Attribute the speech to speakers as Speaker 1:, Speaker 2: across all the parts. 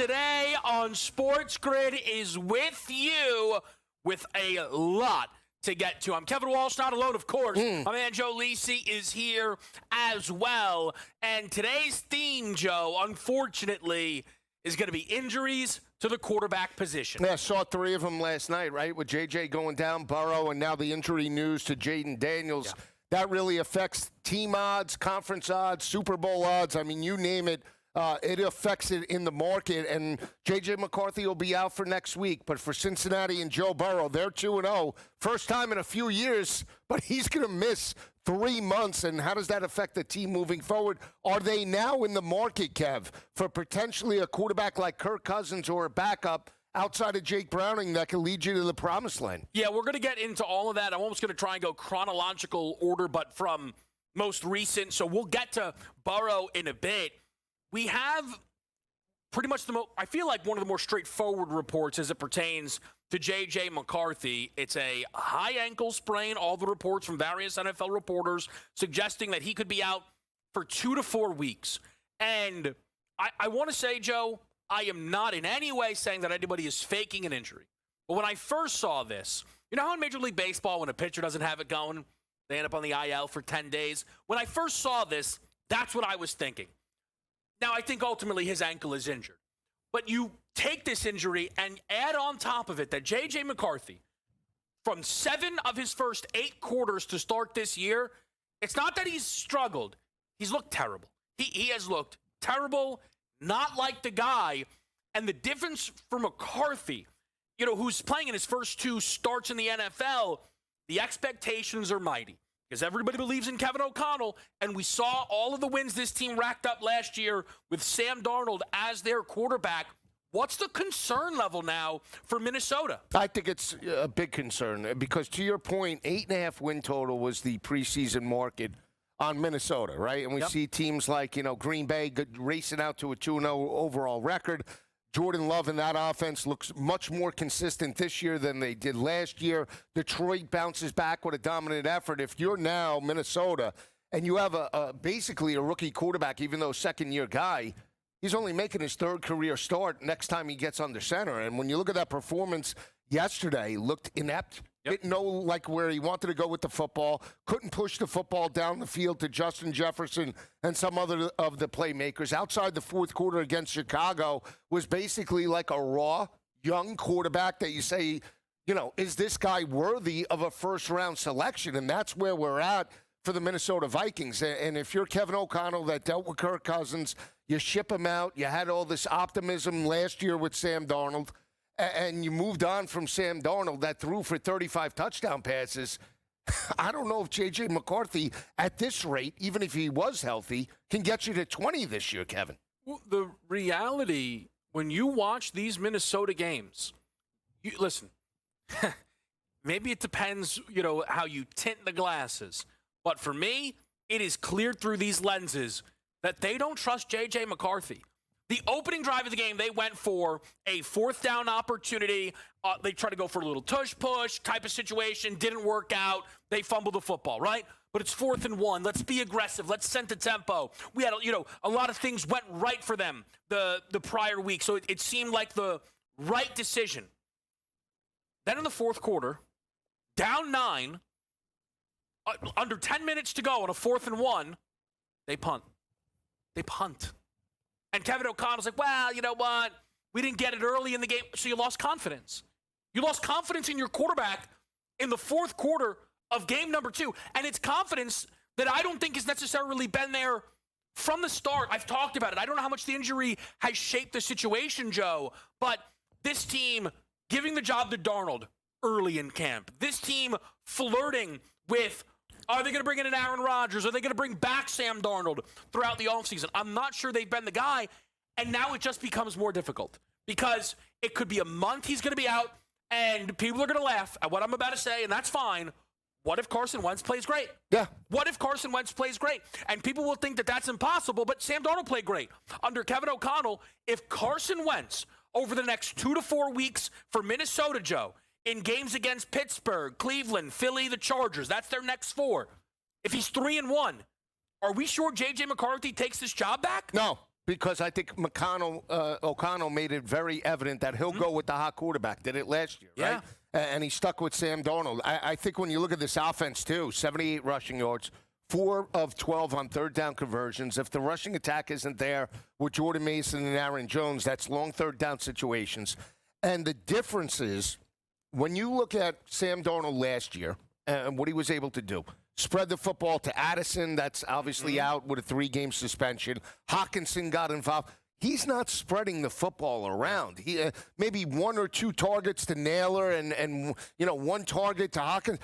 Speaker 1: today on SportsGrid is with you with a lot to get to. I'm Kevin Walsh, not alone, of course. My man Joe Lisi is here as well. And today's theme, Joe, unfortunately, is going to be injuries to the quarterback position.
Speaker 2: Yeah, I saw 3 of them last night, right? With J.J. going down, Burrow, and now the injury news to Jaden Daniels.
Speaker 1: Yeah.
Speaker 2: That really affects team odds, conference odds, Super Bowl odds. I mean, you name it. It affects it in the market, and J.J. McCarthy will be out for next week. But for Cincinnati and Joe Burrow, they're 2-0. First time in a few years, but he's going to miss 3 months. And how does that affect the team moving forward? Are they now in the market, Kev, for potentially a quarterback like Kirk Cousins or a backup outside of Jake Browning that can lead you to the promised land?
Speaker 1: Yeah, we're going to get into all of that. I'm almost going to try and go chronological order, but from most recent. So we'll get to Burrow in a bit. We have pretty much I feel like one of the more straightforward reports as it pertains to J.J. McCarthy. It's a high ankle sprain. All the reports from various NFL reporters suggesting that he could be out for 2 to 4 weeks. And I want to say, Joe, I am not in any way saying that anybody is faking an injury. But when I first saw this, you know how in Major League Baseball, when a pitcher doesn't have it going, they end up on the IL for 10 days? When I first saw this, that's what I was thinking. Now, I think ultimately his ankle is injured. But you take this injury and add on top of it that J.J. McCarthy, from 7 of his first 8 quarters to start this year, it's not that he's struggled. He's looked terrible. He has looked terrible, not like the guy. And the difference for McCarthy, who's playing in his first 2 starts in the NFL, the expectations are mighty. Because everybody believes in Kevin O'Connell, and we saw all of the wins this team racked up last year with Sam Darnold as their quarterback. What's the concern level now for Minnesota?
Speaker 2: I think it's a big concern because, to your point, 8.5 win total was the preseason market on Minnesota, right? And we see teams like, Green Bay racing out to a 2-0 overall record. Jordan Love in that offense looks much more consistent this year than they did last year. Detroit bounces back with a dominant effort. If you're now Minnesota and you have basically a rookie quarterback, even though second-year guy, he's only making his 3rd career start next time he gets under center. And when you look at that performance yesterday, looked inept. Didn't know where he wanted to go with the football. Couldn't push the football down the field to Justin Jefferson and some other of the playmakers. Outside the 4th quarter against Chicago was basically like a raw, young quarterback that you say, is this guy worthy of a first-round selection? And that's where we're at for the Minnesota Vikings. And if you're Kevin O'Connell that dealt with Kirk Cousins, you ship him out. You had all this optimism last year with Sam Darnold. And you moved on from Sam Darnold that threw for 35 touchdown passes. I don't know if J.J. McCarthy, at this rate, even if he was healthy, can get you to 20 this year, Kevin.
Speaker 1: Well, the reality, when you watch these Minnesota games, listen, maybe it depends, how you tint the glasses. But for me, it is clear through these lenses that they don't trust J.J. McCarthy. The opening drive of the game, they went for a 4th down opportunity. They tried to go for a little tush-push type of situation. Didn't work out. They fumbled the football, right? But it's 4th and 1. Let's be aggressive. Let's set the tempo. We had, a lot of things went right for them the prior week. So it seemed like the right decision. Then in the 4th quarter, down 9, under 10 minutes to go on a 4th and 1, they punt. And Kevin O'Connell's like, well, you know what? We didn't get it early in the game, so you lost confidence. You lost confidence in your quarterback in the 4th quarter of game number 2. And it's confidence that I don't think has necessarily been there from the start. I've talked about it. I don't know how much the injury has shaped the situation, Joe, but this team giving the job to Darnold early in camp. This team flirting with, are they going to bring in an Aaron Rodgers? Are they going to bring back Sam Darnold throughout the offseason? I'm not sure they've been the guy, and now it just becomes more difficult because it could be a month he's going to be out, and people are going to laugh at what I'm about to say, and that's fine. What if Carson Wentz plays great?
Speaker 2: Yeah.
Speaker 1: What if Carson Wentz plays great? And people will think that that's impossible, but Sam Darnold played great. Under Kevin O'Connell, if Carson Wentz over the next 2 to 4 weeks for Minnesota, Joe, in games against Pittsburgh, Cleveland, Philly, the Chargers, that's their next 4. If he's 3-1, are we sure J.J. McCarthy takes this job back?
Speaker 2: No. because I think O'Connell made it very evident that he'll go with the hot quarterback. Did it last year, right? And he stuck with Sam Darnold. I think when you look at this offense, too, 78 rushing yards, 4 of 12 on third down conversions. If the rushing attack isn't there with Jordan Mason and Aaron Jones, that's long third down situations. And the difference is, when you look at Sam Darnold last year and what he was able to do, spread the football to Addison, that's obviously out with a 3-game suspension. Hawkinson got involved. He's not spreading the football around. He maybe 1 or 2 targets to Naylor and 1 target to Hawkins.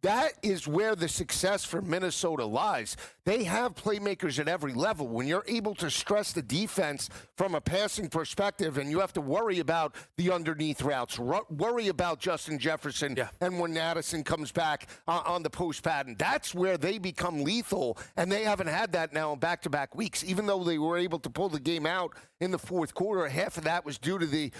Speaker 2: That is where the success for Minnesota lies. They have playmakers at every level. When you're able to stress the defense from a passing perspective and you have to worry about the underneath routes, worry about Justin Jefferson, and when Addison comes back on the post pattern, that's where they become lethal, and they haven't had that now in back-to-back weeks. Even though they were able to pull the game out in the fourth quarter, half of that was due to the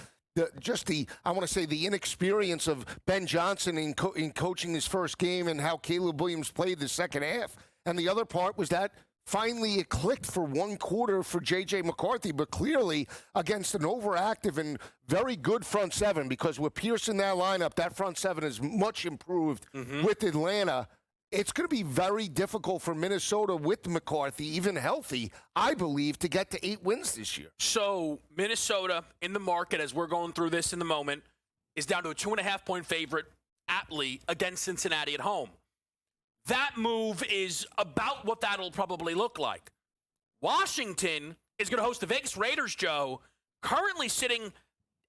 Speaker 2: inexperience of Ben Johnson in coaching his first game and how Caleb Williams played the second half. And the other part was that finally it clicked for one quarter for J.J. McCarthy, but clearly against an overactive and very good front seven, because with Pierce in that lineup, that front seven is much improved with Atlanta. It's going to be very difficult for Minnesota with McCarthy, even healthy, I believe, to get to 8 wins this year.
Speaker 1: So Minnesota in the market, as we're going through this in the moment, is down to a 2.5-point favorite aptly against Cincinnati at home. That move is about what that'll probably look like. Washington is going to host the Vegas Raiders, Joe, currently sitting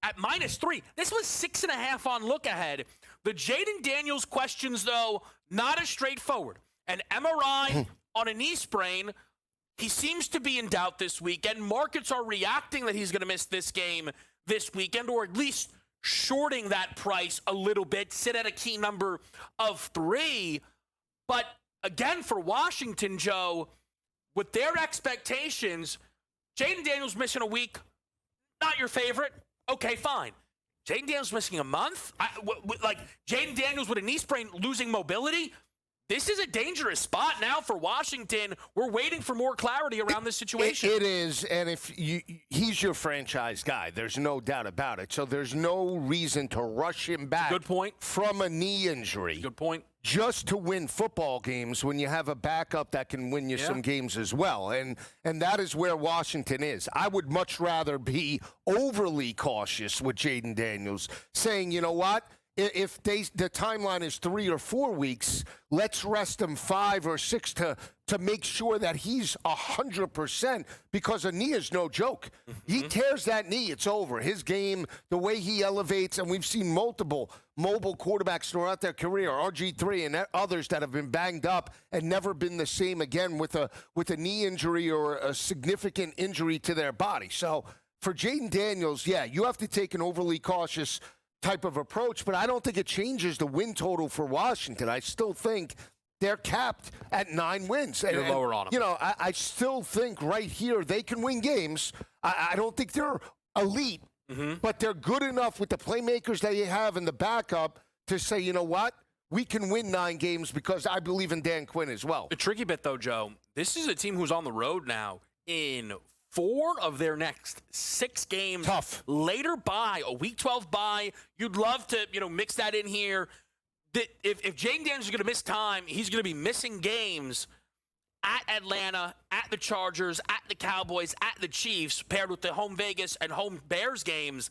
Speaker 1: at -3. This was 6.5 on look ahead. The Jaden Daniels questions, though, not as straightforward. An MRI on a knee sprain. He seems to be in doubt this weekend. Markets are reacting that he's going to miss this game this weekend, or at least shorting that price a little bit, sit at a key number of 3. But again, for Washington, Joe, with their expectations, Jaden Daniels missing a week, not your favorite. Okay, fine. Jaden Daniels missing a month? Jaden Daniels with a knee sprain, losing mobility? This is a dangerous spot now for Washington. We're waiting for more clarity around this situation.
Speaker 2: It is, and he's your franchise guy. There's no doubt about it. So there's no reason to rush him back.
Speaker 1: Good point.
Speaker 2: From a knee injury.
Speaker 1: Good point.
Speaker 2: Just to win football games when you have a backup that can win you some games as well. And that is where Washington is. I would much rather be overly cautious with Jaden Daniels, saying, you know what? If the timeline is 3 or 4 weeks, let's rest him 5 or 6 to make sure that he's 100%, because a knee is no joke. He tears that knee, it's over. His game, the way he elevates, and we've seen multiple mobile quarterbacks throughout their career, RG3 and others that have been banged up and never been the same again with a knee injury or a significant injury to their body. So for Jaden Daniels, you have to take an overly cautious type of approach, but I don't think it changes the win total for Washington. I still think they're capped at 9 wins.
Speaker 1: You're lower on them.
Speaker 2: You know, I still think right here they can win games. I don't think they're elite, but they're good enough with the playmakers they have in the backup to say, you know what? We can win 9 games because I believe in Dan Quinn as well.
Speaker 1: The tricky bit, though, Joe, this is a team who's on the road now in 4 of their next 6 games.
Speaker 2: Tough.
Speaker 1: Later bye, a Week 12 bye. You'd love to, mix that in here. If Jaden Daniels is going to miss time, he's going to be missing games at Atlanta, at the Chargers, at the Cowboys, at the Chiefs, paired with the home Vegas and home Bears games.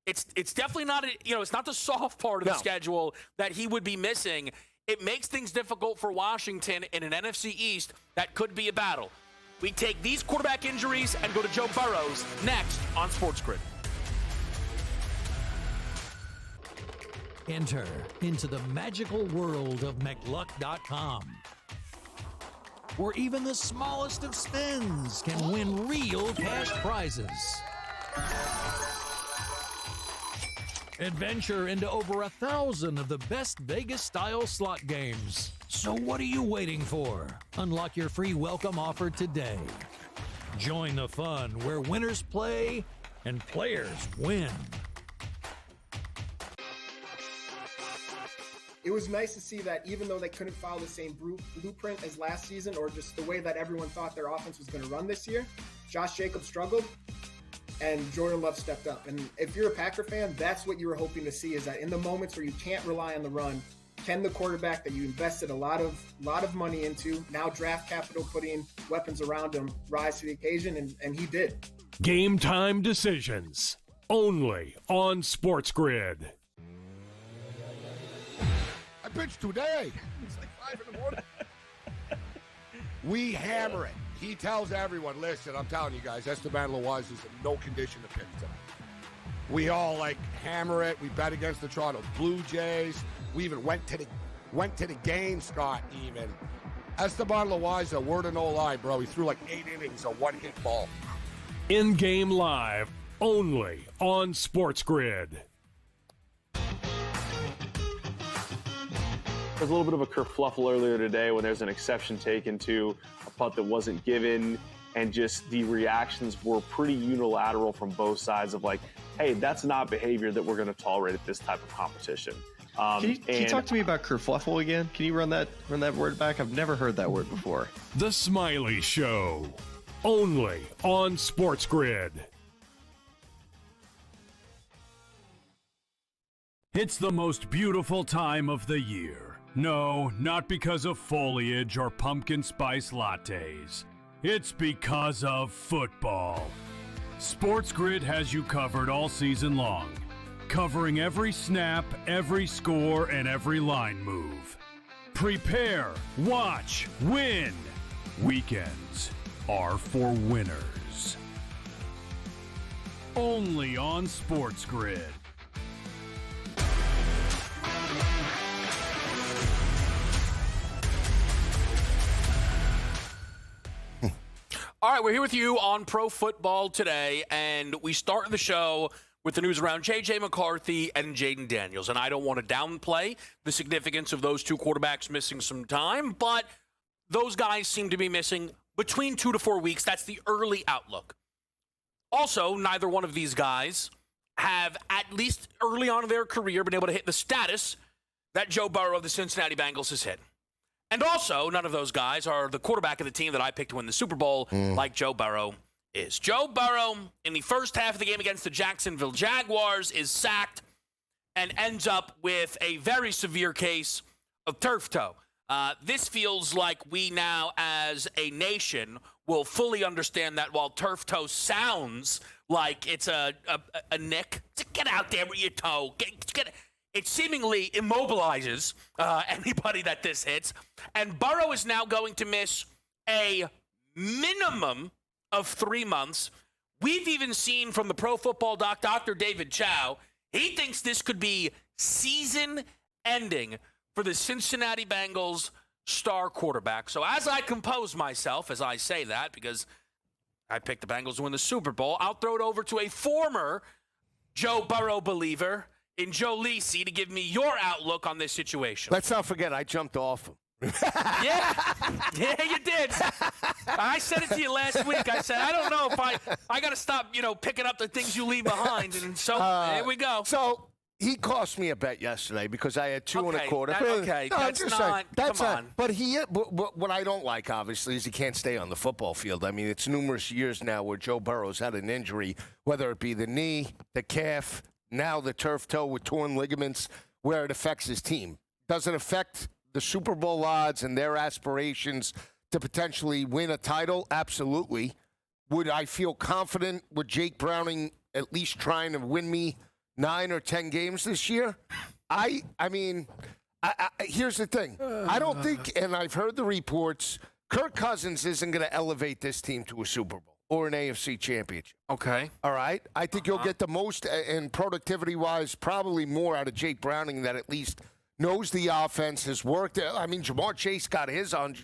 Speaker 1: It's definitely not it's not the soft part of the schedule that he would be missing. It makes things difficult for Washington in an NFC East that could be a battle. We take these quarterback injuries and go to Joe Burrows next on SportsGrid.
Speaker 3: Enter into the magical world of McLuck.com, where even the smallest of spins can win real cash prizes. Adventure into over 1,000 of the best Vegas-style slot games. So what are you waiting for? Unlock your free welcome offer today. Join the fun where winners play and players win.
Speaker 4: It was nice to see that even though they couldn't follow the same blueprint as last season, or just the way that everyone thought their offense was going to run this year, Josh Jacobs struggled, and Jordan Love stepped up. And if you're a Packer fan, that's what you were hoping to see, is that in the moments where you can't rely on the run, can the quarterback that you invested a lot of money into, now draft capital, putting weapons around him, rise to the occasion, and he did.
Speaker 5: Game time decisions, only on SportsGrid.
Speaker 6: I pitched today. It's like 5 in the morning. We hammer it. He tells everyone, listen, I'm telling you guys, Esteban Loaiza is in no condition to pitch tonight. We all hammer it. We bet against the Toronto Blue Jays. We even went to the game, Scott, even. Esteban Loaiza, word of no lie, bro. He threw 8 innings, a one-hit ball.
Speaker 5: In-game live, only on SportsGrid.
Speaker 7: There's a little bit of a kerfluffle earlier today when there's an exception taken to a punt that wasn't given, and just the reactions were pretty unilateral from both sides of hey, that's not behavior that we're going to tolerate at this type of competition.
Speaker 8: Can you talk to me about kerfluffle again? Can you run that word back? I've never heard that word before.
Speaker 5: The Smiley Show, only on SportsGrid. It's the most beautiful time of the year. No, not because of foliage or pumpkin spice lattes. It's because of football. SportsGrid has you covered all season long, covering every snap, every score, and every line move. Prepare, watch, win. Weekends are for winners. Only on SportsGrid.
Speaker 1: All right, we're here with you on Pro Football Today, and we start the show with the news around J.J. McCarthy and Jaden Daniels. And I don't want to downplay the significance of those two quarterbacks missing some time, but those guys seem to be missing between 2 to 4 weeks. That's the early outlook. Also, neither one of these guys have, at least early on in their career, been able to hit the status that Joe Burrow of the Cincinnati Bengals has hit. And also, none of those guys are the quarterback of the team that I picked to win the Super Bowl, like Joe Burrow is. Joe Burrow, in the first half of the game against the Jacksonville Jaguars, is sacked and ends up with a very severe case of turf toe. This feels like we now, as a nation, will fully understand that while turf toe sounds like it's a nick, get out there with your toe. It seemingly immobilizes anybody that this hits. And Burrow is now going to miss a minimum of 3 months. We've even seen from the Pro Football Doc, Dr. David Chow, he thinks this could be season-ending for the Cincinnati Bengals star quarterback. So as I compose myself, as I say that, because I picked the Bengals to win the Super Bowl, I'll throw it over to a former Joe Burrow believer in Joe Lisi to give me your outlook on this situation.
Speaker 2: Let's not forget, I jumped off him.
Speaker 1: Yeah, you did. I said it to you last week. I said, I don't know if I got to stop, picking up the things you leave behind. And so here we go.
Speaker 2: So he cost me a bet yesterday because I had 2 and a quarter.
Speaker 1: That's not.
Speaker 2: But what I don't like, obviously, is he can't stay on the football field. I mean, it's numerous years now where Joe Burrow's had an injury, whether it be the knee, the calf, now the turf toe with torn ligaments, where it affects his team. Does it affect the Super Bowl odds and their aspirations to potentially win a title? Absolutely. Would I feel confident with Jake Browning at least trying to win me 9 or 10 games this year? I mean, here's the thing. I don't think, and I've heard the reports, Kirk Cousins isn't going to elevate this team to a Super Bowl or an AFC championship.
Speaker 1: Okay.
Speaker 2: All right? I think you'll get the most, and productivity-wise, probably more out of Jake Browning that at least knows the offense, has worked. I mean, Jamar Chase got his on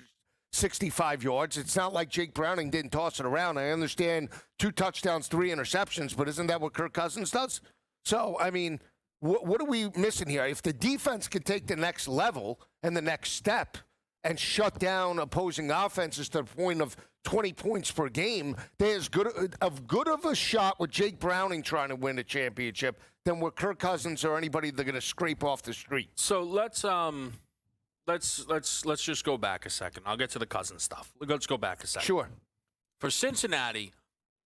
Speaker 2: 65 yards. It's not like Jake Browning didn't toss it around. I understand 2 touchdowns, 3 interceptions, but isn't that what Kirk Cousins does? So, I mean, what are we missing here? If the defense could take the next level and the next step and shut down opposing offenses to the point of 20 points per game, there's good of a shot with Jake Browning trying to win a championship than with Kirk Cousins or anybody they're going to scrape off the street.
Speaker 1: So let's just go back a second. I'll get to the Cousins stuff. Let's go back a second.
Speaker 2: Sure.
Speaker 1: For Cincinnati,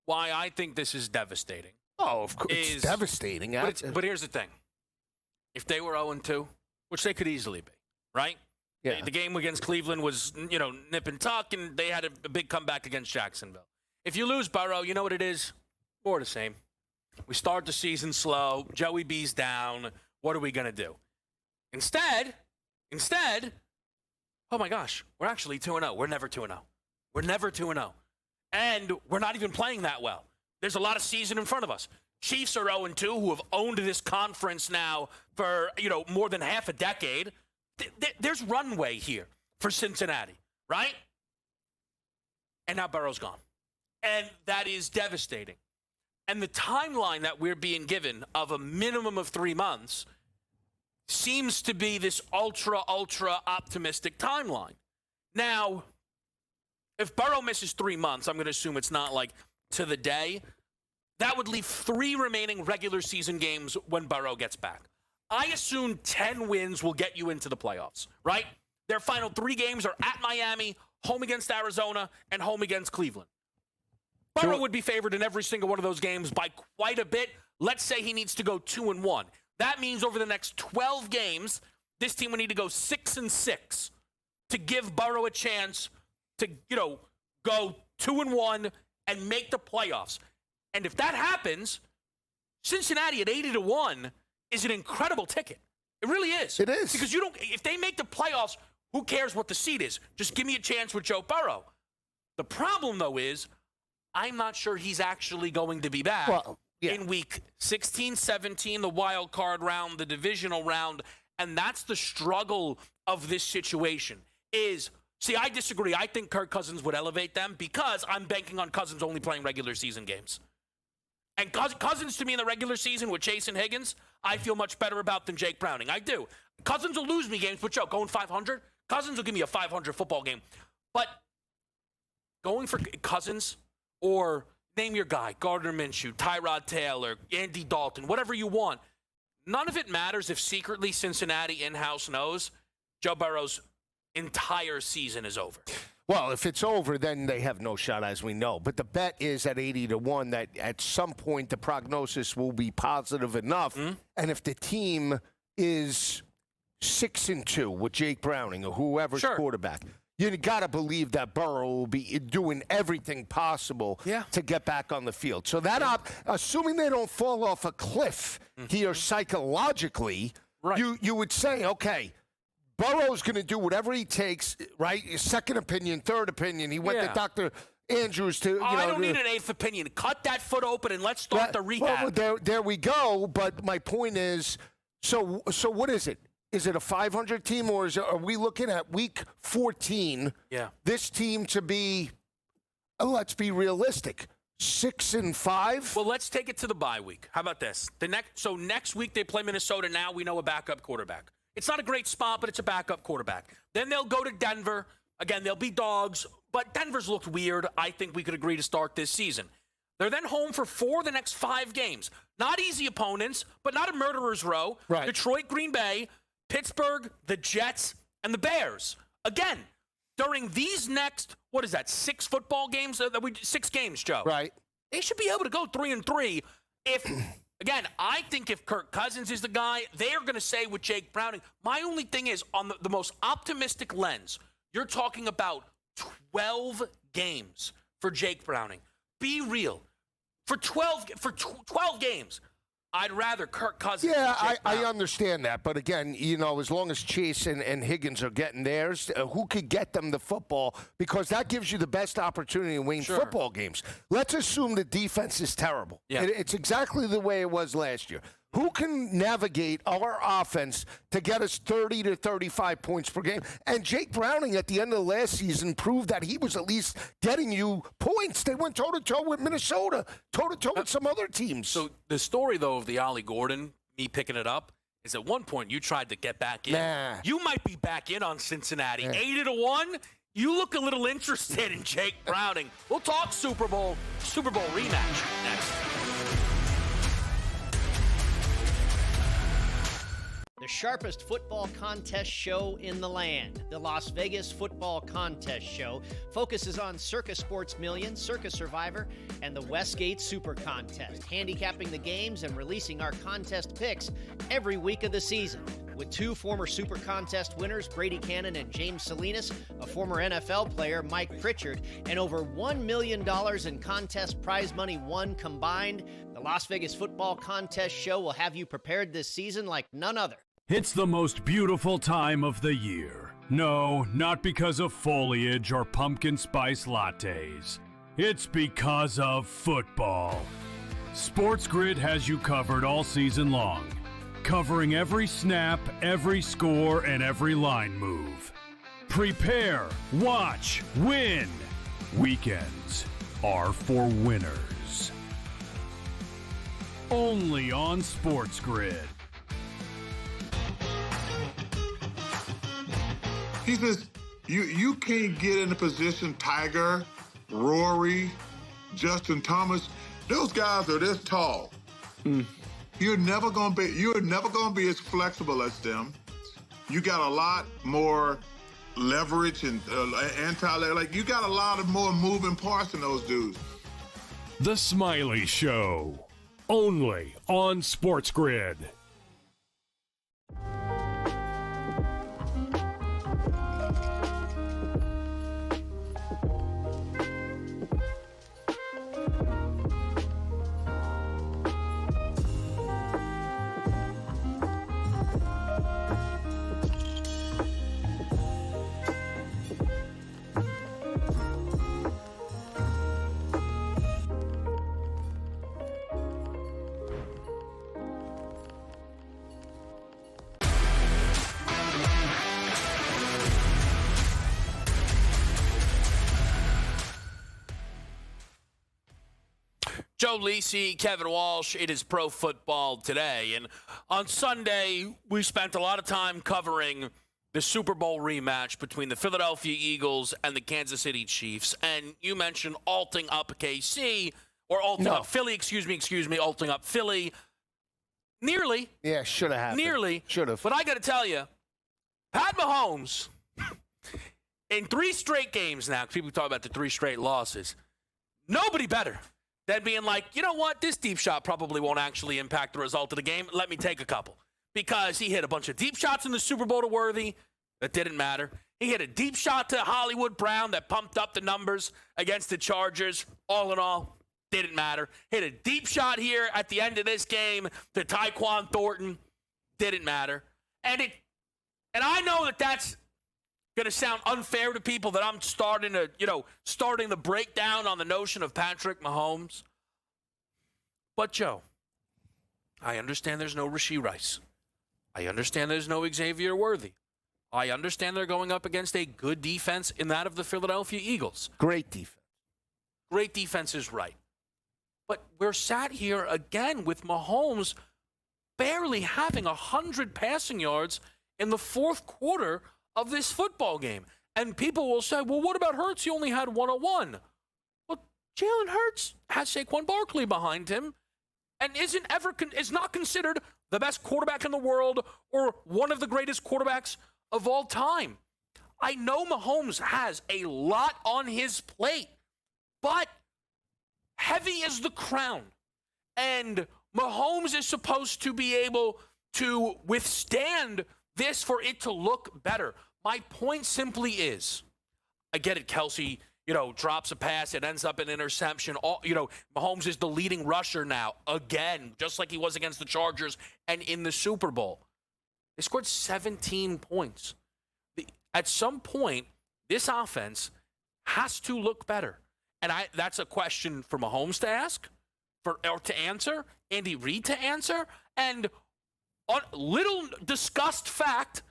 Speaker 1: why I think this is devastating.
Speaker 2: Oh, of course. It's devastating.
Speaker 1: But here's the thing. If they were 0-2, which they could easily be, right?
Speaker 2: Yeah.
Speaker 1: The game against Cleveland was, nip and tuck, and they had a big comeback against Jacksonville. If you lose Burrow, you know what it is? More the same. We start the season slow. Joey B's down. What are we going to do? Instead, oh my gosh, we're actually 2-0. We're never 2-0. We're never 2-0. And we're not even playing that well. There's a lot of season in front of us. Chiefs are 0-2, who have owned this conference now for, more than half a decade. There's runway here for Cincinnati, right? And now Burrow's gone. And that is devastating. And the timeline that we're being given of a minimum of 3 months seems to be this ultra optimistic timeline. Now, if Burrow misses 3 months, I'm going to assume it's not like to the day. That would leave 3 remaining regular season games when Burrow gets back. I assume 10 wins will get you into the playoffs, right? Their final 3 games are at Miami, home against Arizona, and home against Cleveland. Burrow would be favored in every single one of those games by quite a bit. Let's say he needs to go 2-1. That means over the next 12 games, this team would need to go 6-6 to give Burrow a chance to, go 2-1 and make the playoffs. And if that happens, Cincinnati at 80-1 is an incredible ticket. It really is.
Speaker 2: It is.
Speaker 1: Because if they make the playoffs, who cares what the seed is? Just give me a chance with Joe Burrow. The problem, though, is I'm not sure he's actually going to be back in week 16, 17, the wild card round, the divisional round. And that's the struggle of this situation I disagree. I think Kirk Cousins would elevate them because I'm banking on Cousins only playing regular season games. And Cousins, to me, in the regular season with Chase and Higgins, I feel much better about than Jake Browning. I do. Cousins will lose me games, but Joe, going 500, Cousins will give me a 500 football game. But going for Cousins or name your guy, Gardner Minshew, Tyrod Taylor, Andy Dalton, whatever you want, none of it matters if secretly Cincinnati in-house knows Joe Burrow's entire season is over.
Speaker 2: Well, if it's over, then they have no shot, as we know. But the bet is at 80-1 that at some point the prognosis will be positive enough. Mm-hmm. And if the team is 6-2 with Jake Browning or whoever's quarterback, you got to believe that Burrow will be doing everything possible to get back on the field. So that, assuming they don't fall off a cliff here psychologically, you would say, okay, Burrow's going to do whatever he takes, right? Second opinion, third opinion. He went to Dr. Andrews to,
Speaker 1: I don't need an 8th opinion. Cut that foot open and let's start the rehab.
Speaker 2: Well, there we go. But my point is, so what is it? Is it a 500 team, or are we looking at week 14?
Speaker 1: Yeah.
Speaker 2: This team to be, let's be realistic, 6-5.
Speaker 1: Well, let's take it to the bye week. How about this? Next week they play Minnesota. Now we know a backup quarterback. It's not a great spot, but it's a backup quarterback. Then they'll go to Denver. Again, they'll be dogs, but Denver's looked weird. I think we could agree to start this season. They're then home for 4 of the next 5 games. Not easy opponents, but not a murderer's row.
Speaker 2: Right.
Speaker 1: Detroit, Green Bay, Pittsburgh, the Jets, and the Bears. Again, during these next, 6 football games? 6 games, Joe.
Speaker 2: Right.
Speaker 1: They should be able to go 3-3 if... Again, I think if Kirk Cousins is the guy, they are going to say with Jake Browning. My only thing is, on the most optimistic lens, you're talking about 12 games for Jake Browning. Be real. For 12 games, I'd rather Kirk Cousins than Jake Browning.
Speaker 2: I understand that. But again, as long as Chase and Higgins are getting theirs, who could get them the football? Because that gives you the best opportunity to win football games. Let's assume the defense is terrible.
Speaker 1: Yeah.
Speaker 2: It's exactly the way it was last year. Who can navigate our offense to get us 30 to 35 points per game? And Jake Browning at the end of the last season proved that he was at least getting you points. They went toe-to-toe with Minnesota, toe-to-toe with some other teams.
Speaker 1: So the story, though, of the Ollie Gordon, me picking it up, is at one point you tried to get back in.
Speaker 2: Nah.
Speaker 1: You might be back in on Cincinnati. 80-1, you look a little interested in Jake Browning. We'll talk Super Bowl rematch next.
Speaker 9: the sharpest football contest show in the land. The Las Vegas Football Contest Show focuses on Circus Sports Million, Circus Survivor, and the Westgate Super Contest, handicapping the games and releasing our contest picks every week of the season. With 2 former Super Contest winners, Brady Cannon and James Salinas, a former NFL player, Mike Pritchard, and over $1 million in contest prize money won combined, the Las Vegas Football Contest Show will have you prepared this season like none other.
Speaker 5: It's the most beautiful time of the year. No, not because of foliage or pumpkin spice lattes. It's because of football. SportsGrid has you covered all season long, covering every snap, every score, and every line move. Prepare, watch, win. Weekends are for winners. Only on SportsGrid.
Speaker 10: He says, you can't get in a position, Tiger, Rory, Justin Thomas, those guys are this tall. You're never gonna be as flexible as them. You got a lot more leverage and you got a lot of more moving parts in those dudes.
Speaker 5: The Smiley Show. Only on SportsGrid.
Speaker 1: Joe Lisi, Kevin Walsh, it is Pro Football Today. And on Sunday, we spent a lot of time covering the Super Bowl rematch between the Philadelphia Eagles and the Kansas City Chiefs. And you mentioned alting up KC, or alting up Philly, excuse me, alting up Philly. Nearly.
Speaker 2: Yeah, should have happened.
Speaker 1: Nearly.
Speaker 2: Should have.
Speaker 1: But I got to tell you, Pat Mahomes, in 3 straight games now, people talk about the 3 straight losses, nobody better than being like, you know what, this deep shot probably won't actually impact the result of the game. Let me take a couple. Because he hit a bunch of deep shots in the Super Bowl to Worthy. That didn't matter. He hit a deep shot to Hollywood Brown that pumped up the numbers against the Chargers. All in all, didn't matter. Hit a deep shot here at the end of this game to Tyquan Thornton. Didn't matter. And I know that that's going to sound unfair to people, that I'm starting the breakdown on the notion of Patrick Mahomes. But, Joe, I understand there's no Rashee Rice. I understand there's no Xavier Worthy. I understand they're going up against a good defense in that of the Philadelphia Eagles.
Speaker 2: Great defense.
Speaker 1: Great defense is right. But we're sat here again with Mahomes barely having 100 passing yards in the fourth quarter of this football game. And people will say, well, what about Hurts? He only had 101. Well, Jalen Hurts has Saquon Barkley behind him and is not considered the best quarterback in the world or one of the greatest quarterbacks of all time. I know Mahomes has a lot on his plate, but heavy is the crown. And Mahomes is supposed to be able to withstand this for it to look better. My point simply is, I get it, Kelsey, drops a pass, it ends up an interception. Mahomes is the leading rusher now, again, just like he was against the Chargers and in the Super Bowl. They scored 17 points. At some point, this offense has to look better. And that's a question for Mahomes to ask, or to answer, Andy Reid to answer, and on little discussed fact,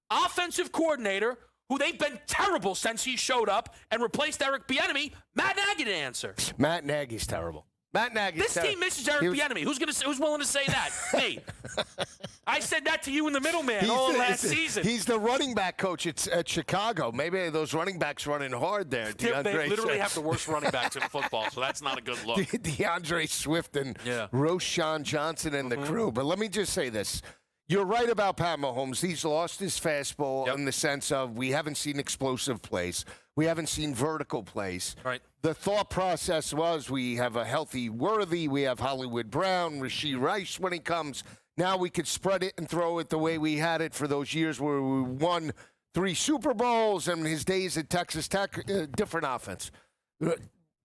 Speaker 1: offensive coordinator, who they've been terrible since he showed up and replaced Eric Bieniemy, Matt Nagy to answer.
Speaker 2: Matt Nagy's terrible.
Speaker 1: This team misses Eric Bieniemy. Who's willing to say that? Me. I said that to you in the middleman last season.
Speaker 2: He's the running back coach at Chicago. Maybe those running backs running hard there.
Speaker 1: They literally have the worst running backs in football, so that's not a good look.
Speaker 2: DeAndre Swift and Roshan Johnson and the crew. But let me just say this. You're right about Pat Mahomes. He's lost his fastball in the sense of we haven't seen explosive plays. We haven't seen vertical plays.
Speaker 1: Right.
Speaker 2: The thought process was we have a healthy Worthy, we have Hollywood Brown, Rashee Rice when he comes. Now we could spread it and throw it the way we had it for those years where we won 3 Super Bowls and his days at Texas Tech, different offense.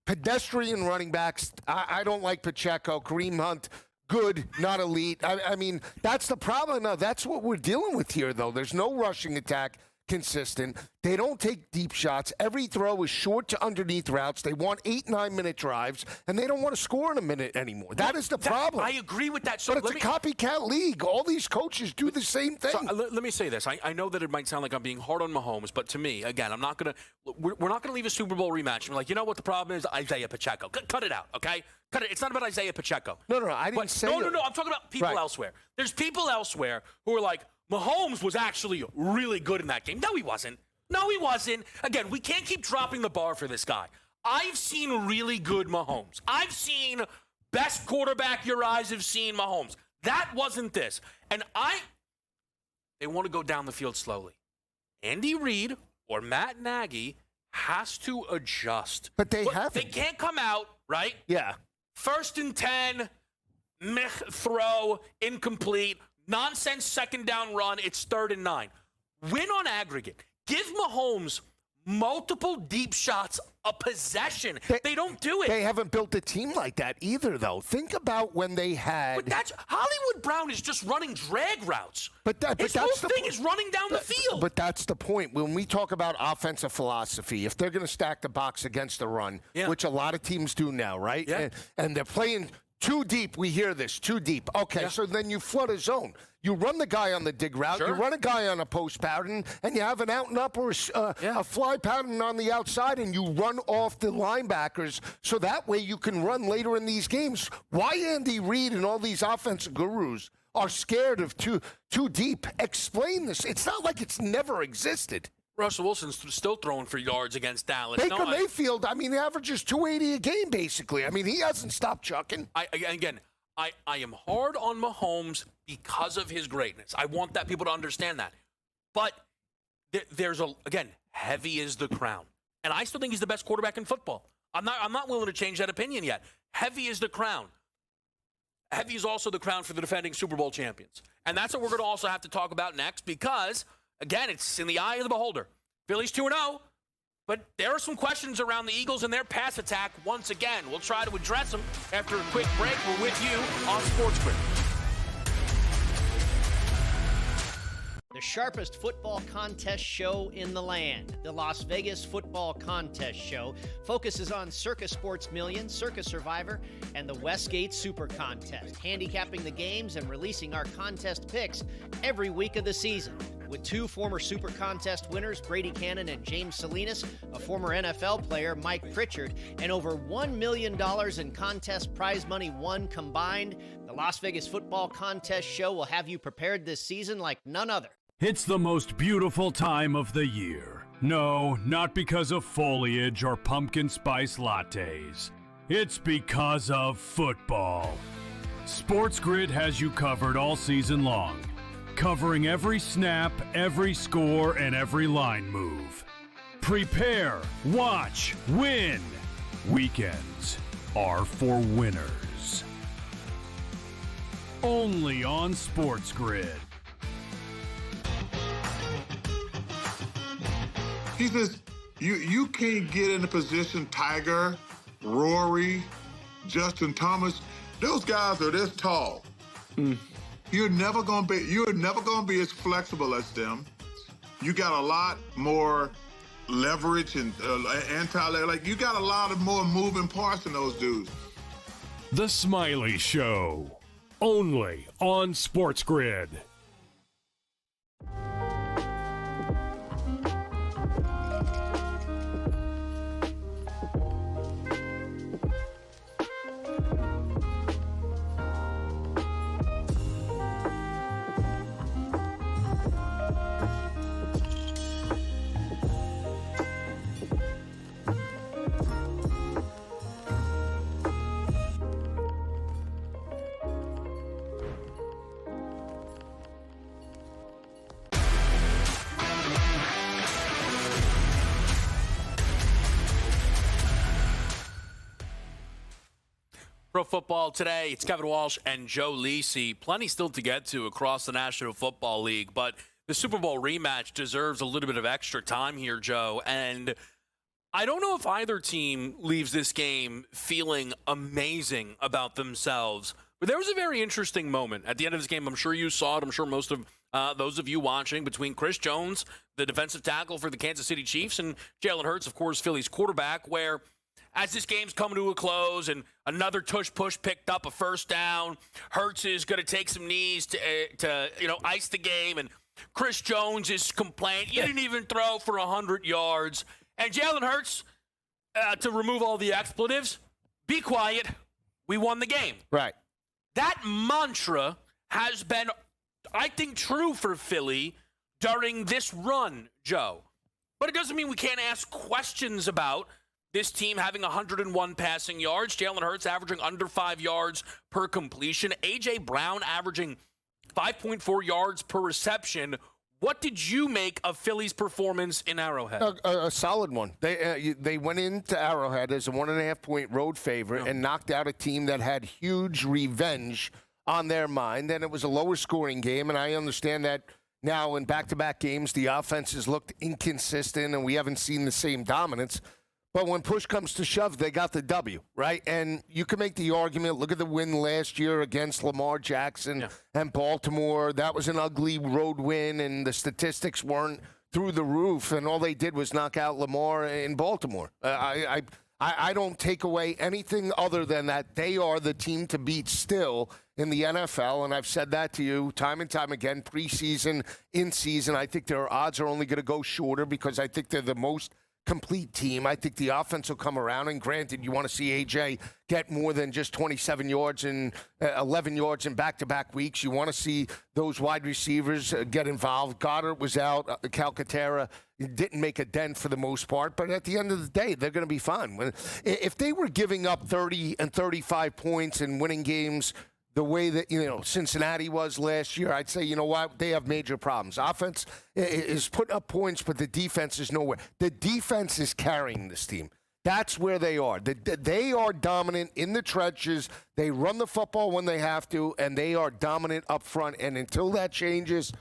Speaker 2: Pedestrian running backs, I don't like Pacheco, Kareem Hunt, good, not elite. I mean, that's the problem. No, that's what we're dealing with here, though. There's no rushing attack consistent. They don't take deep shots. Every throw is short to underneath routes. They want 8-9-minute drives, and they don't want to score in a minute anymore. That is the problem.
Speaker 1: I agree with that. So
Speaker 2: but it's a copycat league. All these coaches do the same thing.
Speaker 1: So, let me say this. I know that it might sound like I'm being hard on Mahomes, but to me, again, I'm not going to – we're not going to leave a Super Bowl rematch. And we're like, you know what the problem is? Isaiah Pacheco. Cut it out, okay? Cut it. It's not about Isaiah Pacheco.
Speaker 2: No, I didn't say
Speaker 1: No. I'm talking about people elsewhere. There's people elsewhere who are like, Mahomes was actually really good in that game. No, he wasn't. Again, we can't keep dropping the bar for this guy. I've seen really good Mahomes. I've seen best quarterback your eyes have seen Mahomes. That wasn't this. And they want to go down the field slowly. Andy Reid or Matt Nagy has to adjust.
Speaker 2: But they haven't.
Speaker 1: They can't come out, right?
Speaker 2: Yeah.
Speaker 1: 1st and 10, throw, incomplete, nonsense second down run, it's 3rd and 9. Win on aggregate. Give Mahomes multiple deep shots a possession. They don't do it.
Speaker 2: They haven't built a team like that either, though. Think about when they had.
Speaker 1: But that's Hollywood Brown is just running drag routes. His
Speaker 2: whole
Speaker 1: thing is running down the field.
Speaker 2: But that's the point. When we talk about offensive philosophy, if they're going to stack the box against the run, which a lot of teams do now, right?
Speaker 1: Yeah.
Speaker 2: And they're playing too deep. We hear this, too deep. Okay, so then you flood a zone. You run the guy on the dig route, you run a guy on a post pattern, and you have an out and up or a fly pattern on the outside, and you run off the linebackers so that way you can run later in these games. Why Andy Reid and all these offensive gurus are scared of too deep? Explain this. It's not like it's never existed.
Speaker 1: Russell Wilson's still throwing for yards against Dallas.
Speaker 2: Baker Mayfield, he averages 280 a game, basically. He hasn't stopped chucking.
Speaker 1: I am hard on Mahomes because of his greatness. I want that people to understand that. But there's heavy is the crown. And I still think he's the best quarterback in football. I'm not willing to change that opinion yet. Heavy is the crown. Heavy is also the crown for the defending Super Bowl champions. And that's what we're going to also have to talk about next because, again, it's in the eye of the beholder. Philly's 2-0. But there are some questions around the Eagles and their pass attack once again. We'll try to address them after a quick break. We're with you on SportsGrid.
Speaker 9: The sharpest football contest show in the land, the Las Vegas Football Contest Show, focuses on Circa Sports Million, Circa Survivor, and the Westgate Super Contest, handicapping the games and releasing our contest picks every week of the season. With 2 former Super Contest winners, Brady Cannon and James Salinas, a former NFL player, Mike Pritchard, and over $1 million in contest prize money won combined, the Las Vegas Football Contest Show will have you prepared this season like none other.
Speaker 5: It's the most beautiful time of the year. No, not because of foliage or pumpkin spice lattes. It's because of football. SportsGrid has you covered all season long, covering every snap, every score, and every line move. Prepare, watch, win. Weekends are for winners. Only on SportsGrid.
Speaker 10: He says, you can't get in the position Tiger, Rory, Justin Thomas. Those guys are this tall. You're never gonna be as flexible as them. You got a lot more leverage and you got a lot of more moving parts than those dudes.
Speaker 5: The Smiley Show, only on SportsGrid.
Speaker 1: Pro Football Today. It's Kevin Walsh and Joe Lisi. Plenty still to get to across the National Football League, but the Super Bowl rematch deserves a little bit of extra time here, Joe. And I don't know if either team leaves this game feeling amazing about themselves, but there was a very interesting moment at the end of this game. I'm sure you saw it. I'm sure most of those of you watching, between Chris Jones, the defensive tackle for the Kansas City Chiefs, and Jalen Hurts, of course, Philly's quarterback, where as this game's coming to a close and another tush-push picked up a first down, Hurts is going to take some knees to ice the game, and Chris Jones is complaining, you didn't even throw for 100 yards. And Jalen Hurts, to remove all the expletives, be quiet, we won the game.
Speaker 2: Right.
Speaker 1: That mantra has been, I think, true for Philly during this run, Joe. But it doesn't mean we can't ask questions about this team having 101 passing yards, Jalen Hurts averaging under 5 yards per completion, A.J. Brown averaging 5.4 yards per reception. What did you make of Philly's performance in Arrowhead?
Speaker 2: A solid one. They went into Arrowhead as a 1.5-point road favorite and knocked out a team that had huge revenge on their mind. And it was a lower scoring game, and I understand that now in back-to-back games the offenses looked inconsistent and we haven't seen the same dominance. But when push comes to shove, they got the W, right? And you can make the argument, look at the win last year against Lamar Jackson and Baltimore. That was an ugly road win, and the statistics weren't through the roof, and all they did was knock out Lamar in Baltimore. I don't take away anything other than that they are the team to beat still in the NFL, and I've said that to you time and time again, preseason, in season. I think their odds are only going to go shorter because I think they're the most complete team. I think the offense will come around, and granted, you want to see A.J. get more than just 27 yards and 11 yards in back-to-back weeks. You want to see those wide receivers get involved. Goddard was out. Calcaterra didn't make a dent for the most part, but at the end of the day, they're going to be fine. If they were giving up 30 and 35 points and winning games the way that, Cincinnati was last year, I'd say, you know what, they have major problems. Offense is putting up points, but the defense is nowhere. The defense is carrying this team. That's where they are. They are dominant in the trenches. They run the football when they have to, and they are dominant up front. And until that changes,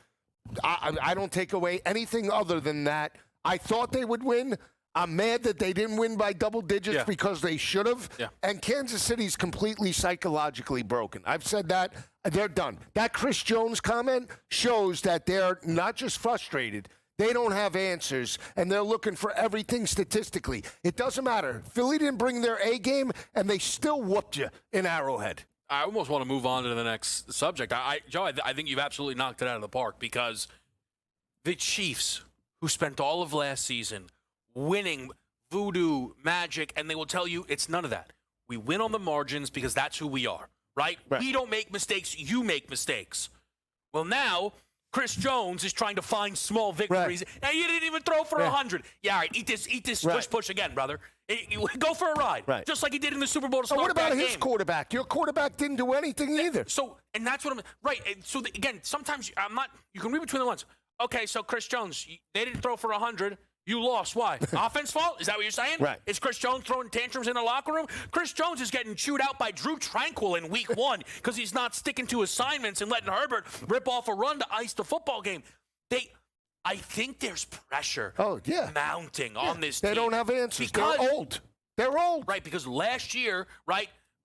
Speaker 2: I don't take away anything other than that. I thought they would win. I'm mad that they didn't win by double digits because they should have. Yeah. And Kansas City's completely psychologically broken. I've said that. They're done. That Chris Jones comment shows that they're not just frustrated. They don't have answers, and they're looking for everything statistically. It doesn't matter. Philly didn't bring their A game, and they still whooped you in Arrowhead.
Speaker 1: I almost want to move on to the next subject. Joe, I think you've absolutely knocked it out of the park, because the Chiefs, who spent all of last season winning voodoo magic, and they will tell you it's none of that. We win on the margins because that's who we are, right? We don't make mistakes. You make mistakes. Well, now Chris Jones is trying to find small victories. Now, you didn't even throw for 100. Yeah, all right, eat this push again, brother. Go for a ride, just like he did in the Super Bowl to start
Speaker 2: what about his
Speaker 1: game.
Speaker 2: quarterback? Your quarterback didn't do anything either.
Speaker 1: And that's what I'm right. So again, sometimes I'm not. You can read between the lines. Okay, so Chris Jones, they didn't throw for 100. You lost. Why? Offense fault? Is that what you're saying?
Speaker 2: Right.
Speaker 1: Is Chris Jones throwing tantrums in the locker room? Chris Jones is getting chewed out by Drew Tranquill in week 1 because he's not sticking to assignments and letting Herbert rip off a run to ice the football game. I think there's pressure mounting on this team.
Speaker 2: They don't have answers. They're old. They're old.
Speaker 1: Right, because last year,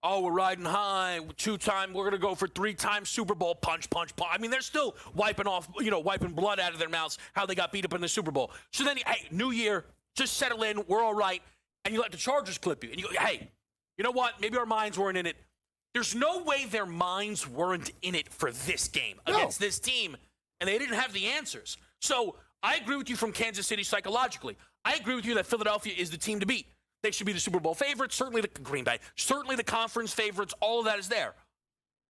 Speaker 1: we're riding high, 2-time, we're going to go for 3-time Super Bowl, punch. I mean, they're still wiping blood out of their mouths, how they got beat up in the Super Bowl. So then, hey, new year, just settle in, we're all right, and you let the Chargers clip you. And you go, hey, you know what? Maybe our minds weren't in it. There's no way their minds weren't in it for this game against this team, and they didn't have the answers. So I agree with you from Kansas City psychologically. I agree with you that Philadelphia is the team to beat. They should be the Super Bowl favorites, certainly the Green Bay, certainly the conference favorites. All of that is there.